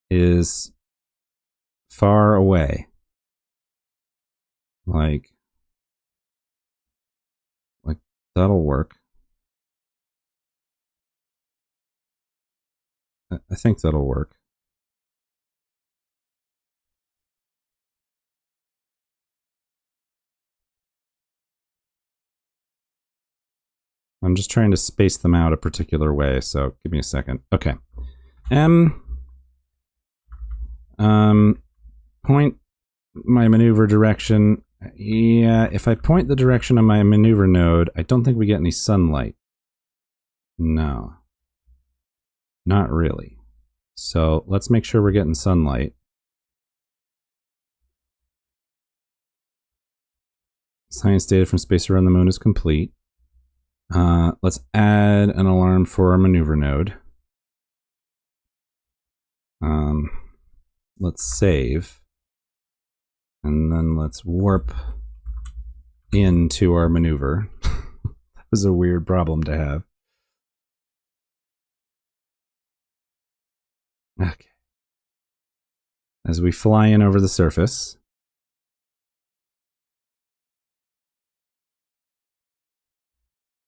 is far away. Like that'll work. I think that'll work. I'm just trying to space them out a particular way, so give me a second. Okay. Point my maneuver direction. Yeah, if I point the direction of my maneuver node, I don't think we get any sunlight. No. Not really. So let's make sure we're getting sunlight. Science data from space around the moon is complete. Let's add an alarm for our maneuver node. Let's save. And then let's warp into our maneuver. That was a weird problem to have. Okay. As we fly in over the surface.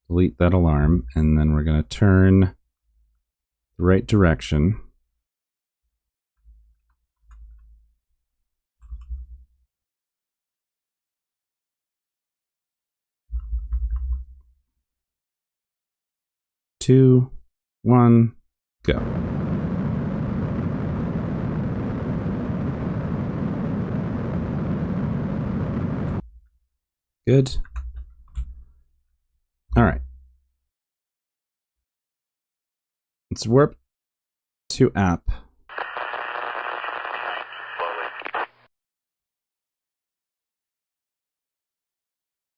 Delete that alarm, and then we're going to turn the right direction. Two, one, go. Good. All right. Let's warp to app.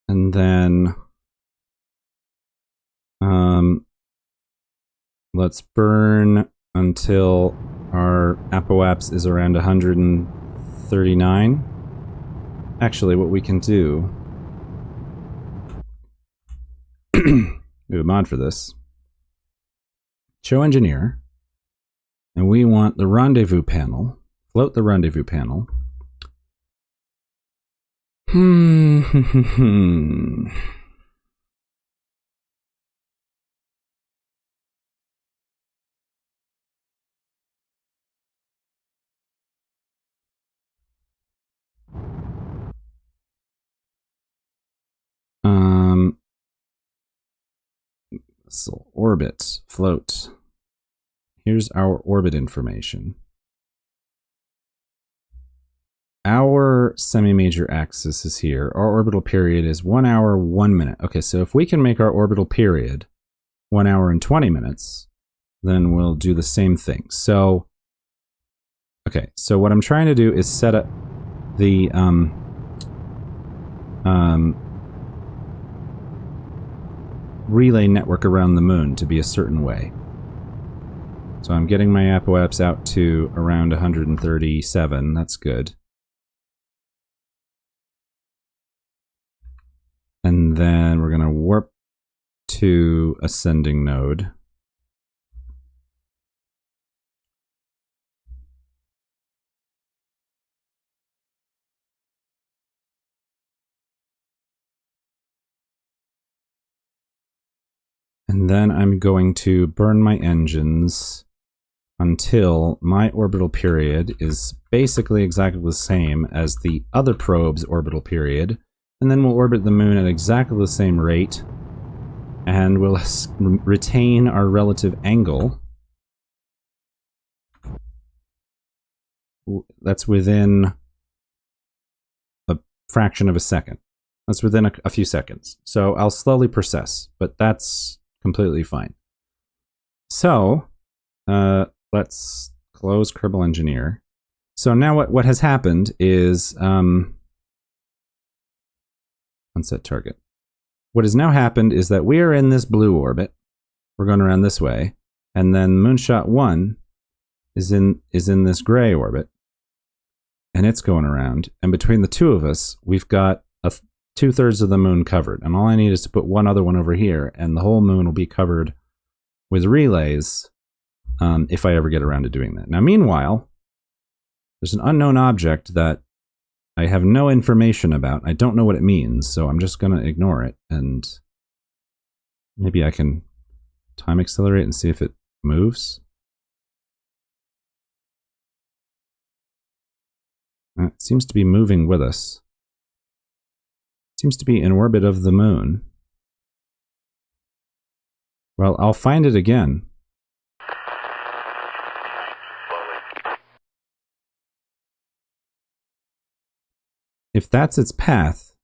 And then let's burn until our apoapse is around 139. Actually, what we can do... we have a mod for this. Show engineer. And we want the rendezvous panel. Float the rendezvous panel. So orbit, float. Here's our orbit information. Our semi-major axis is here. Our orbital period is 1 hour, 1 minute. Okay, so if we can make our orbital period 1 hour and 20 minutes, then we'll do the same thing. So, okay, so what I'm trying to do is set up the relay network around the moon to be a certain way. So I'm getting my apoapse out to around 137. That's good. And then we're going to warp to ascending node. And then I'm going to burn my engines until my orbital period is basically exactly the same as the other probe's orbital period. And then we'll orbit the moon at exactly the same rate. And we'll retain our relative angle. That's within a fraction of a second. That's within a few seconds. So I'll slowly process, but that's completely fine. So, let's close Kerbal Engineer. So now what has happened is, unset target. What has now happened is that we are in this blue orbit. We're going around this way. And then Moonshot 1 is in this gray orbit. And it's going around. And between the two of us, we've got 2/3 of the moon covered. And all I need is to put one other one over here, and the whole moon will be covered with relays if I ever get around to doing that. Now, meanwhile, there's an unknown object that I have no information about. I don't know what it means, so I'm just going to ignore it. And maybe I can time accelerate and see if it moves. It seems to be moving with us. Seems to be in orbit of the moon. Well, I'll find it again. If that's its path,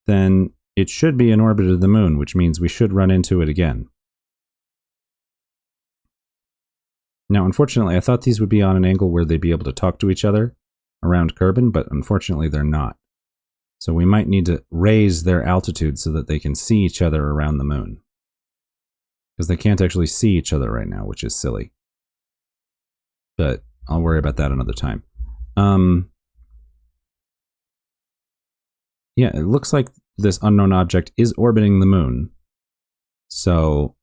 then it should be in orbit of the moon, which means we should run into it again. Now, unfortunately, I thought these would be on an angle where they'd be able to talk to each other around Kerbin, but unfortunately they're not. So we might need to raise their altitude so that they can see each other around the moon. Because they can't actually see each other right now, which is silly. But I'll worry about that another time. Yeah, it looks like this unknown object is orbiting the moon. So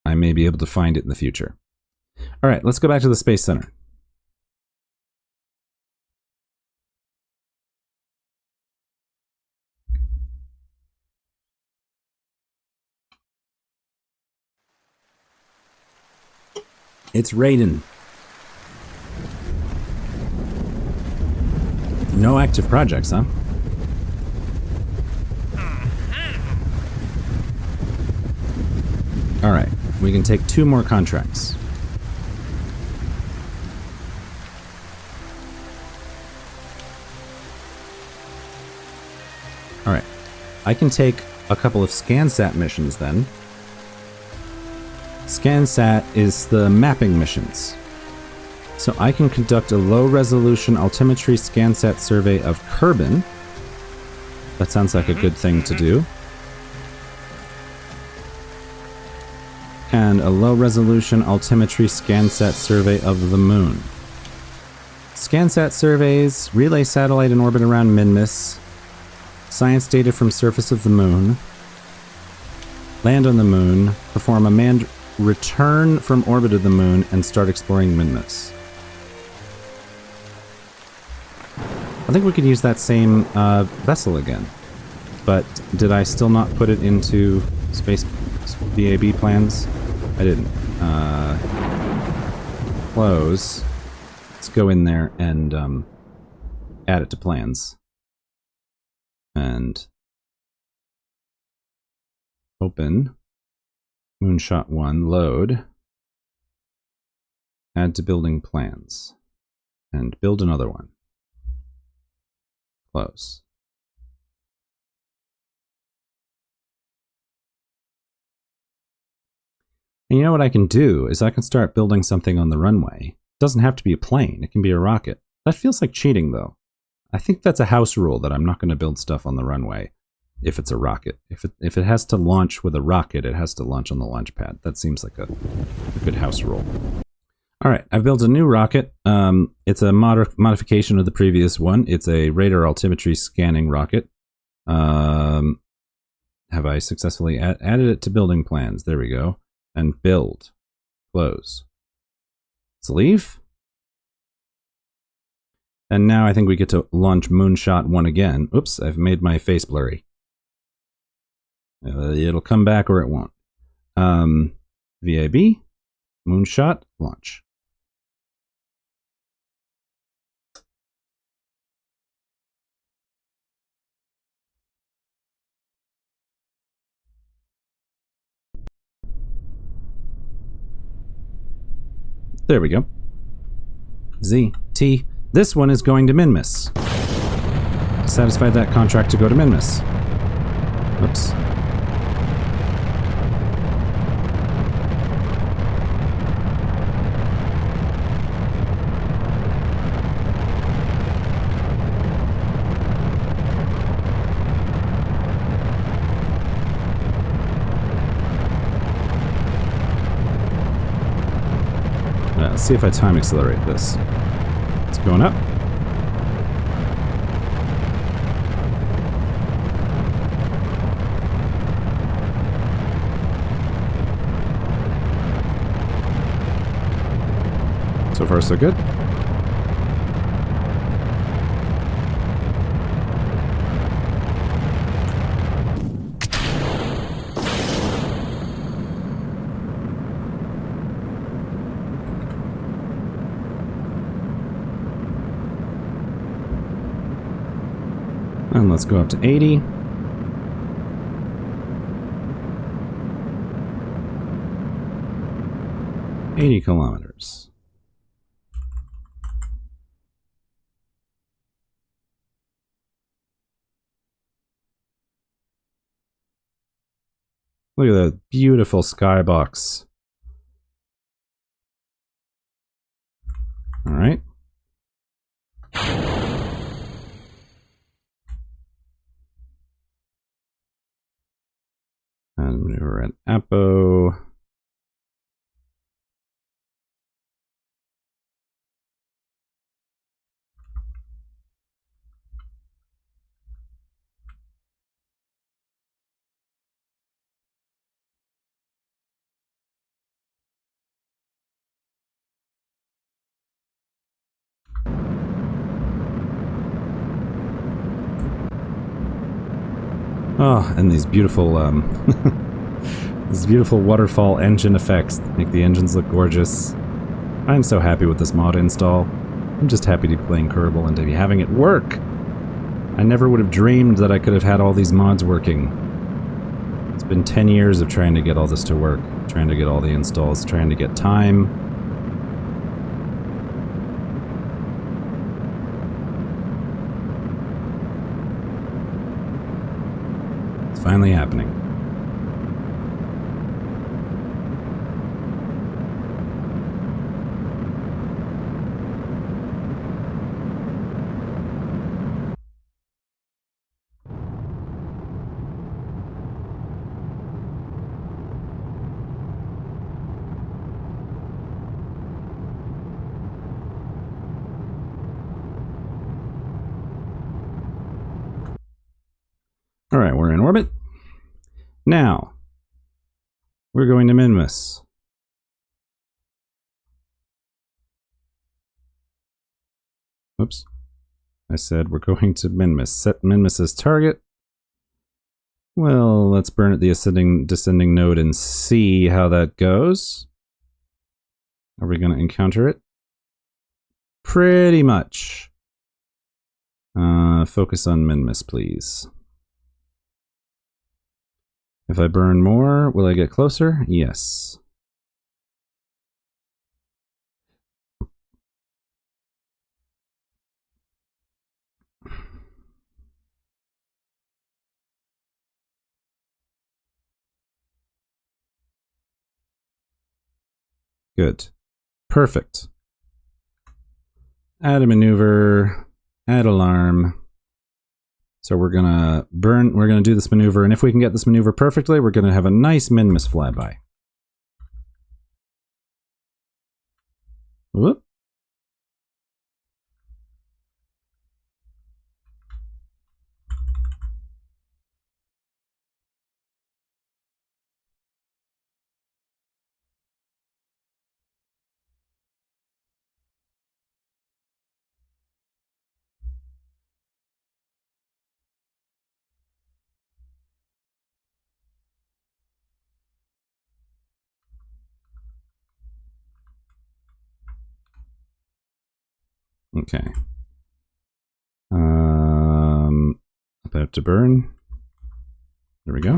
I may be able to find it in the future. All right, let's go back to the Space Center. It's Raiden. No active projects, huh? All right, we can take 2 more contracts. All right, I can take a couple of ScanSat missions then. ScanSat is the mapping missions. So I can conduct a low-resolution altimetry ScanSat survey of Kerbin. That sounds like a good thing to do. And a low-resolution altimetry ScanSat survey of the moon. ScanSat surveys, relay satellite in orbit around Minmus, science data from surface of the moon, land on the moon, perform a manned return from orbit of the moon, and start exploring Minmus. I think we could use that same vessel again. But did I still not put it into space VAB plans? I didn't. Close. Let's go in there and add it to plans. And open. Moonshot 1, load. Add to building plans. And build another one. Close. And you know what I can do is I can start building something on the runway. It doesn't have to be a plane. It can be a rocket. That feels like cheating, though. I think that's a house rule that I'm not going to build stuff on the runway if it's a rocket. If it has to launch with a rocket, it has to launch on the launch pad. That seems like a good house rule. All right, I've built a new rocket. It's a modification of the previous one. It's a radar altimetry scanning rocket. Have I successfully added it to building plans? There we go. And build. Close. Let's leave. And now I think we get to launch Moonshot 1 again. Oops, I've made my face blurry. It'll come back or it won't. VAB, Moonshot, launch. There we go. Z, T. This one is going to Minmus. Satisfied that contract to go to Minmus. Oops. Let's see if I time accelerate this. It's going up. So far, so good. And let's go up to 80. 80 kilometers. Look at that beautiful skybox. All right. And maneuver at Apo. Oh, and these beautiful, these beautiful waterfall engine effects make the engines look gorgeous. I'm so happy with this mod install. I'm just happy to be playing Kerbal and to be having it work. I never would have dreamed that I could have had all these mods working. It's been 10 years of trying to get all this to work, trying to get all the installs, trying to get time. It's finally happening. Alright, we're in orbit. Now, we're going to Minmus. Oops. I said we're going to Minmus. Set Minmus as target. Well, let's burn at the descending node and see how that goes. Are we going to encounter it? Pretty much. Focus on Minmus, please. If I burn more, will I get closer? Yes. Good. Perfect. Add a maneuver. Add alarm. So we're gonna do this maneuver, and if we can get this maneuver perfectly, we're gonna have a nice Minmus flyby. Whoop. Okay. About to burn. There we go.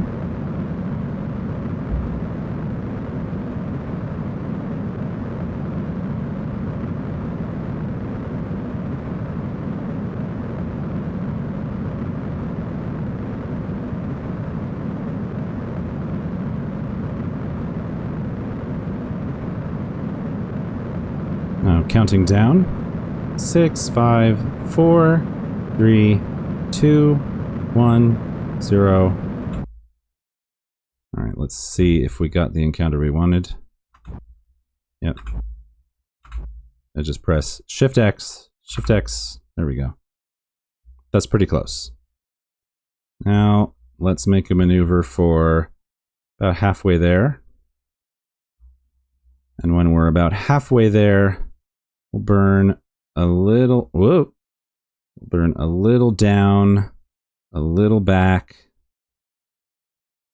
Now counting down. 6, 5, 4, 3, 2, 1, 0. Alright, let's see if we got the encounter we wanted. Yep. I just press Shift X, Shift X. There we go. That's pretty close. Now, let's make a maneuver for about halfway there. And when we're about halfway there, we'll burn a little, whoa, we'll burn a little down, a little back.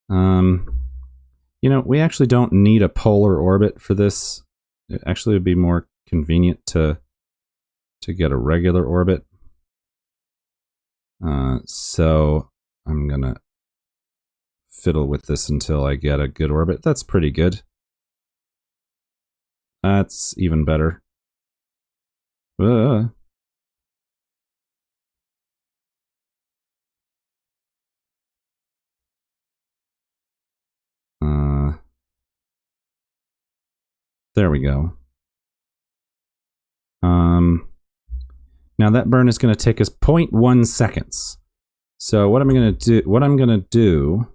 You know, we actually don't need a polar orbit for this. It actually would be more convenient to get a regular orbit. So I'm gonna fiddle with this until I get a good orbit. That's pretty good. That's even better. Uh. There we go. Now that burn is going to take us 0.1 seconds. So what I'm going to do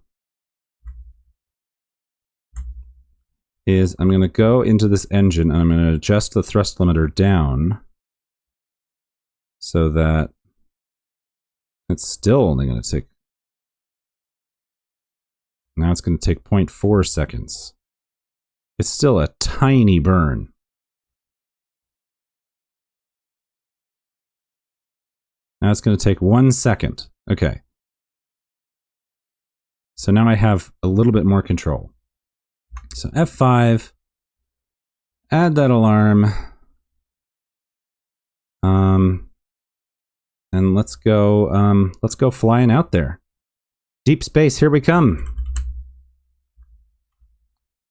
is I'm going to go into this engine and I'm going to adjust the thrust limiter down so that it's still only going to take. Now it's going to take 0.4 seconds. It's still a tiny burn. Now it's going to take 1 second. Okay. So now I have a little bit more control. So F5, add that alarm. And let's go flying out there. Deep space, here we come.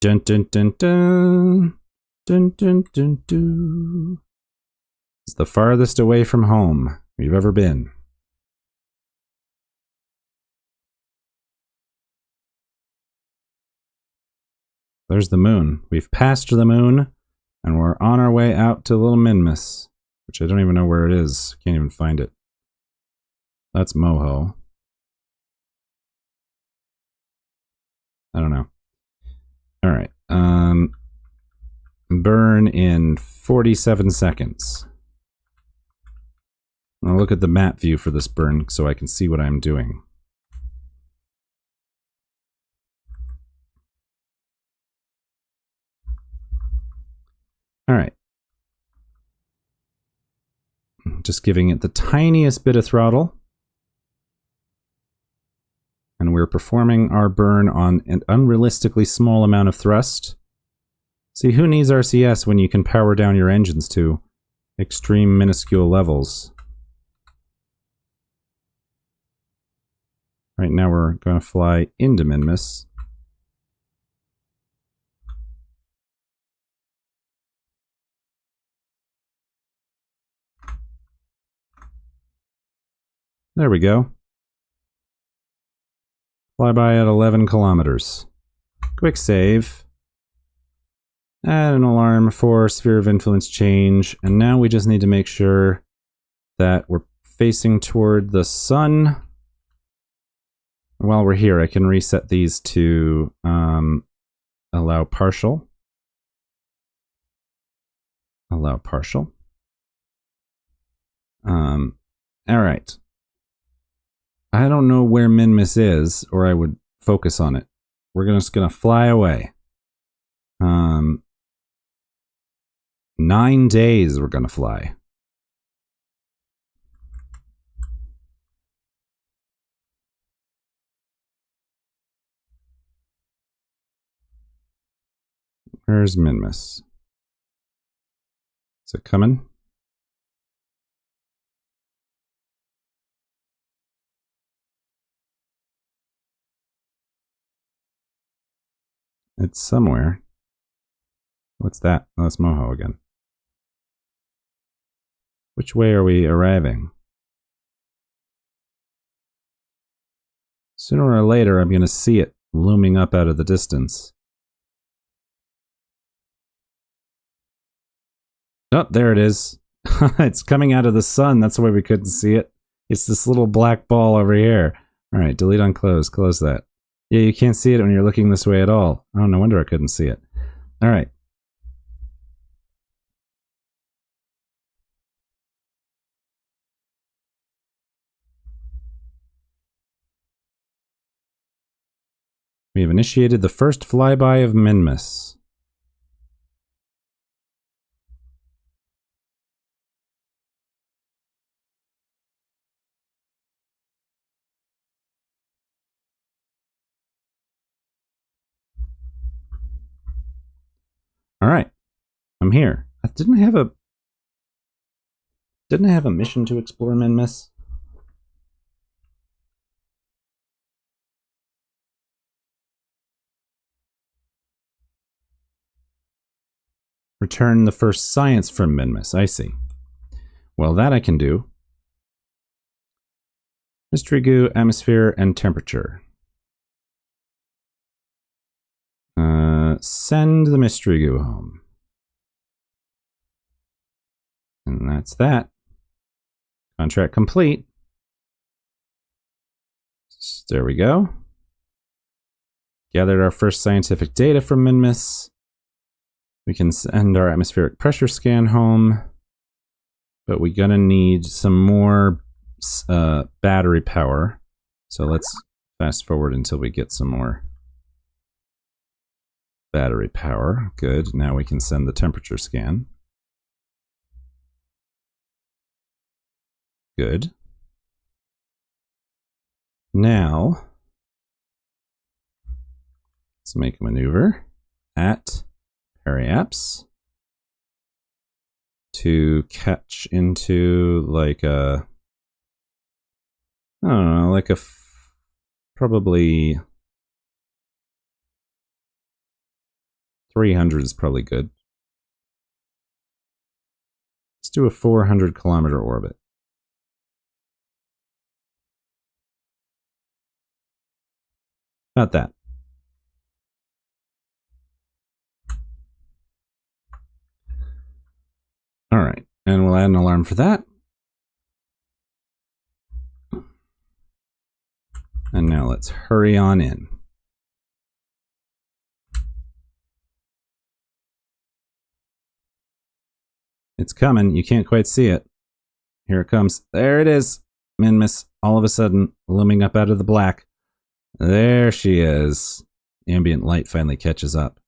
Dun dun dun dun. Dun dun dun dun. It's the farthest away from home we've ever been. There's the moon. We've passed the moon, and we're on our way out to Little Minmus, which I don't even know where it is. Can't even find it. That's Moho. I don't know. All right. Burn in 47 seconds. I'll look at the map view for this burn so I can see what I'm doing. All right. Just giving it the tiniest bit of throttle. And we're performing our burn on an unrealistically small amount of thrust. See, who needs RCS when you can power down your engines to extreme minuscule levels? Right now we're going to fly into Minmus. There we go. Flyby at 11 kilometers. Quick save. Add an alarm for sphere of influence change. And now we just need to make sure that we're facing toward the sun. While we're here, I can reset these to allow partial. Allow partial. All right. I don't know where Minmus is, or I would focus on it. We're just gonna fly away. 9 days we're gonna fly. Where's Minmus? Is it coming? It's somewhere. What's that? Oh, that's Moho again. Which way are we arriving? Sooner or later, I'm going to see it looming up out of the distance. Oh, there it is. It's coming out of the sun. That's why we couldn't see it. It's this little black ball over here. All right, delete on close. Close that. Yeah, you can't see it when you're looking this way at all. Oh, no wonder I couldn't see it. All right. We have initiated the first flyby of Minmus. All right, I'm here. Didn't I have a mission to explore Minmus? Return the first science from Minmus. I see. Well, that I can do. Mystery goo, atmosphere, and temperature. Send the mystery goo home. And that's that. Contract complete. There we go. Gathered our first scientific data from Minmus. We can send our atmospheric pressure scan home. But we're gonna need some more battery power. So let's fast forward until we get some more battery power. Good. Now we can send the temperature scan. Good. Now, let's make a maneuver at Parallax to catch into like a, I don't know, like a probably 300 is probably good. Let's do a 400 kilometer orbit. About that. All right, and we'll add an alarm for that. And now let's hurry on in. It's coming. You can't quite see it. Here it comes. There it is. Minmus, all of a sudden, looming up out of the black. There she is. Ambient light finally catches up.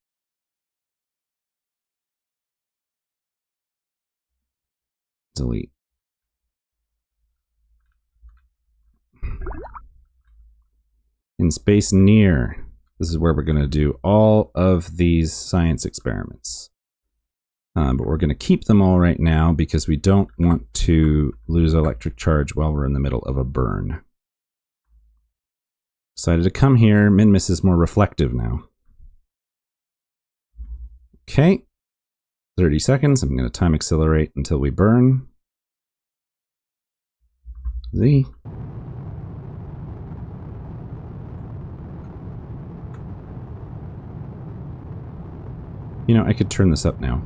Delete. In space near. This is where we're going to do all of these science experiments. But we're going to keep them all right now because we don't want to lose electric charge while we're in the middle of a burn. Decided to come here. Minmus is more reflective now. Okay. 30 seconds. I'm going to time accelerate until we burn. Z. You know, I could turn this up now.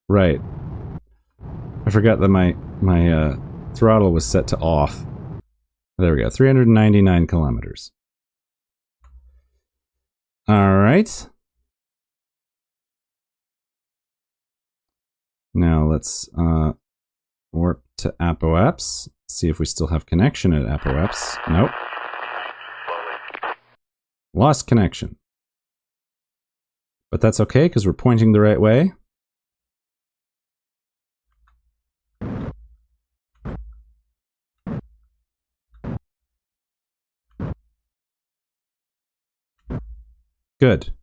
Right. I forgot that my throttle was set to off. There we go. 399 kilometers. All right. Now let's warp to Apoapps. See if we still have connection at Apoapps. Nope. Lost connection. But that's okay because we're pointing the right way. Good.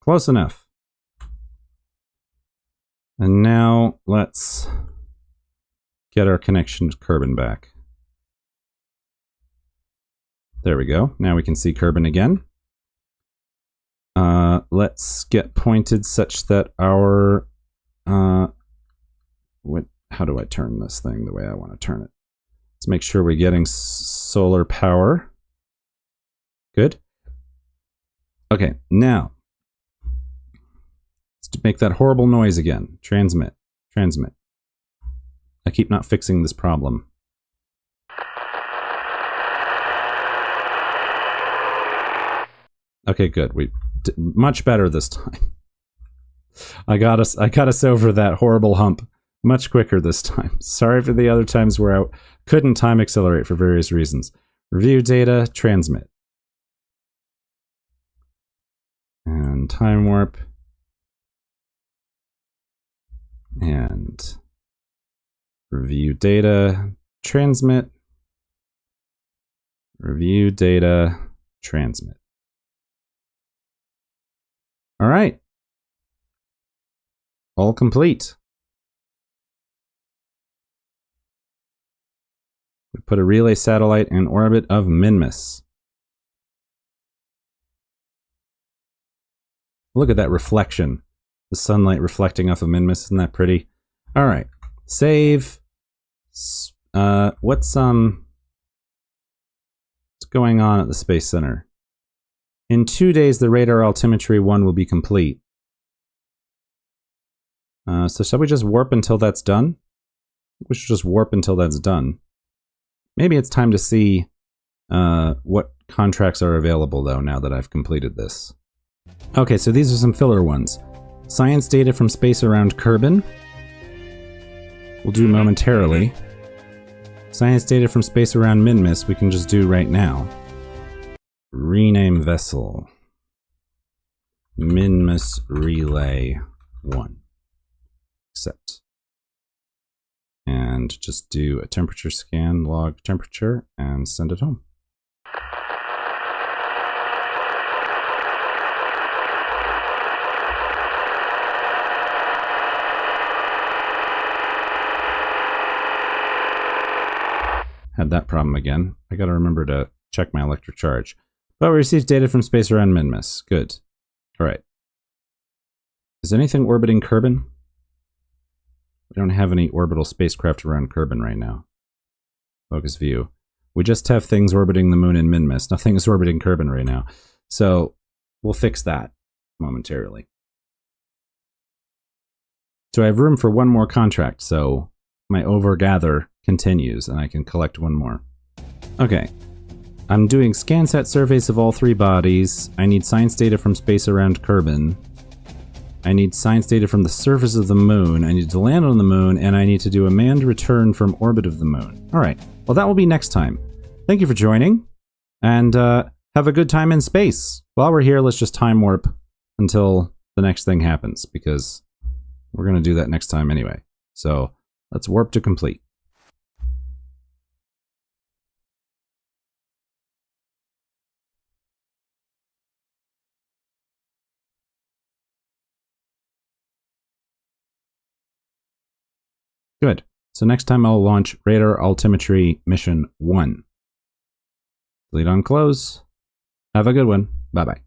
Close enough. And now let's get our connection to Kerbin back. There we go. Now we can see Kerbin again. Let's get pointed such that our... how do I turn this thing the way I want to turn it? Let's make sure we're getting solar power. Good. Okay, now let's make that horrible noise again. Transmit. Transmit. I keep not fixing this problem. Okay, good. We did much better this time. I got us over that horrible hump much quicker this time. Sorry for the other times where I couldn't time accelerate for various reasons. Review data, transmit. And time warp. And review data, transmit. Review data, transmit. All right. All complete. put a relay satellite in orbit of Minmus. Look at that reflection. The sunlight reflecting off of Minmus. Isn't that pretty? Alright. Save. What's going on at the Space Center? In 2 days, the radar altimetry 1 will be complete. So shall we just warp until that's done? We should just warp until that's done. Maybe it's time to see what contracts are available, though, now that I've completed this. Okay, so these are some filler ones. Science data from space around Kerbin. We'll do momentarily. Science data from space around Minmus we can just do right now. Rename vessel. Minmus Relay 1. Accept. And just do a temperature scan, log temperature, and send it home. Had that problem again. I gotta remember to check my electric charge. But we received data from space around Minmus. Good. Alright. Is anything orbiting Kerbin? We don't have any orbital spacecraft around Kerbin right now. Focus view. We just have things orbiting the Mun and Minmus. Nothing is orbiting Kerbin right now. So we'll fix that momentarily. So I have room for one more contract, so my overgather continues and I can collect one more. Okay. I'm doing scan-set surveys of all 3 bodies. I need science data from space around Kerbin. I need science data from the surface of the moon. I need to land on the moon, and I need to do a manned return from orbit of the moon. Alright, well that will be next time. Thank you for joining, and have a good time in space. While we're here, let's just time warp until the next thing happens, because we're going to do that next time anyway. So, let's warp to complete. Good. So next time I'll launch Radar Altimetry Mission 1. Delete on close. Have a good one. Bye-bye.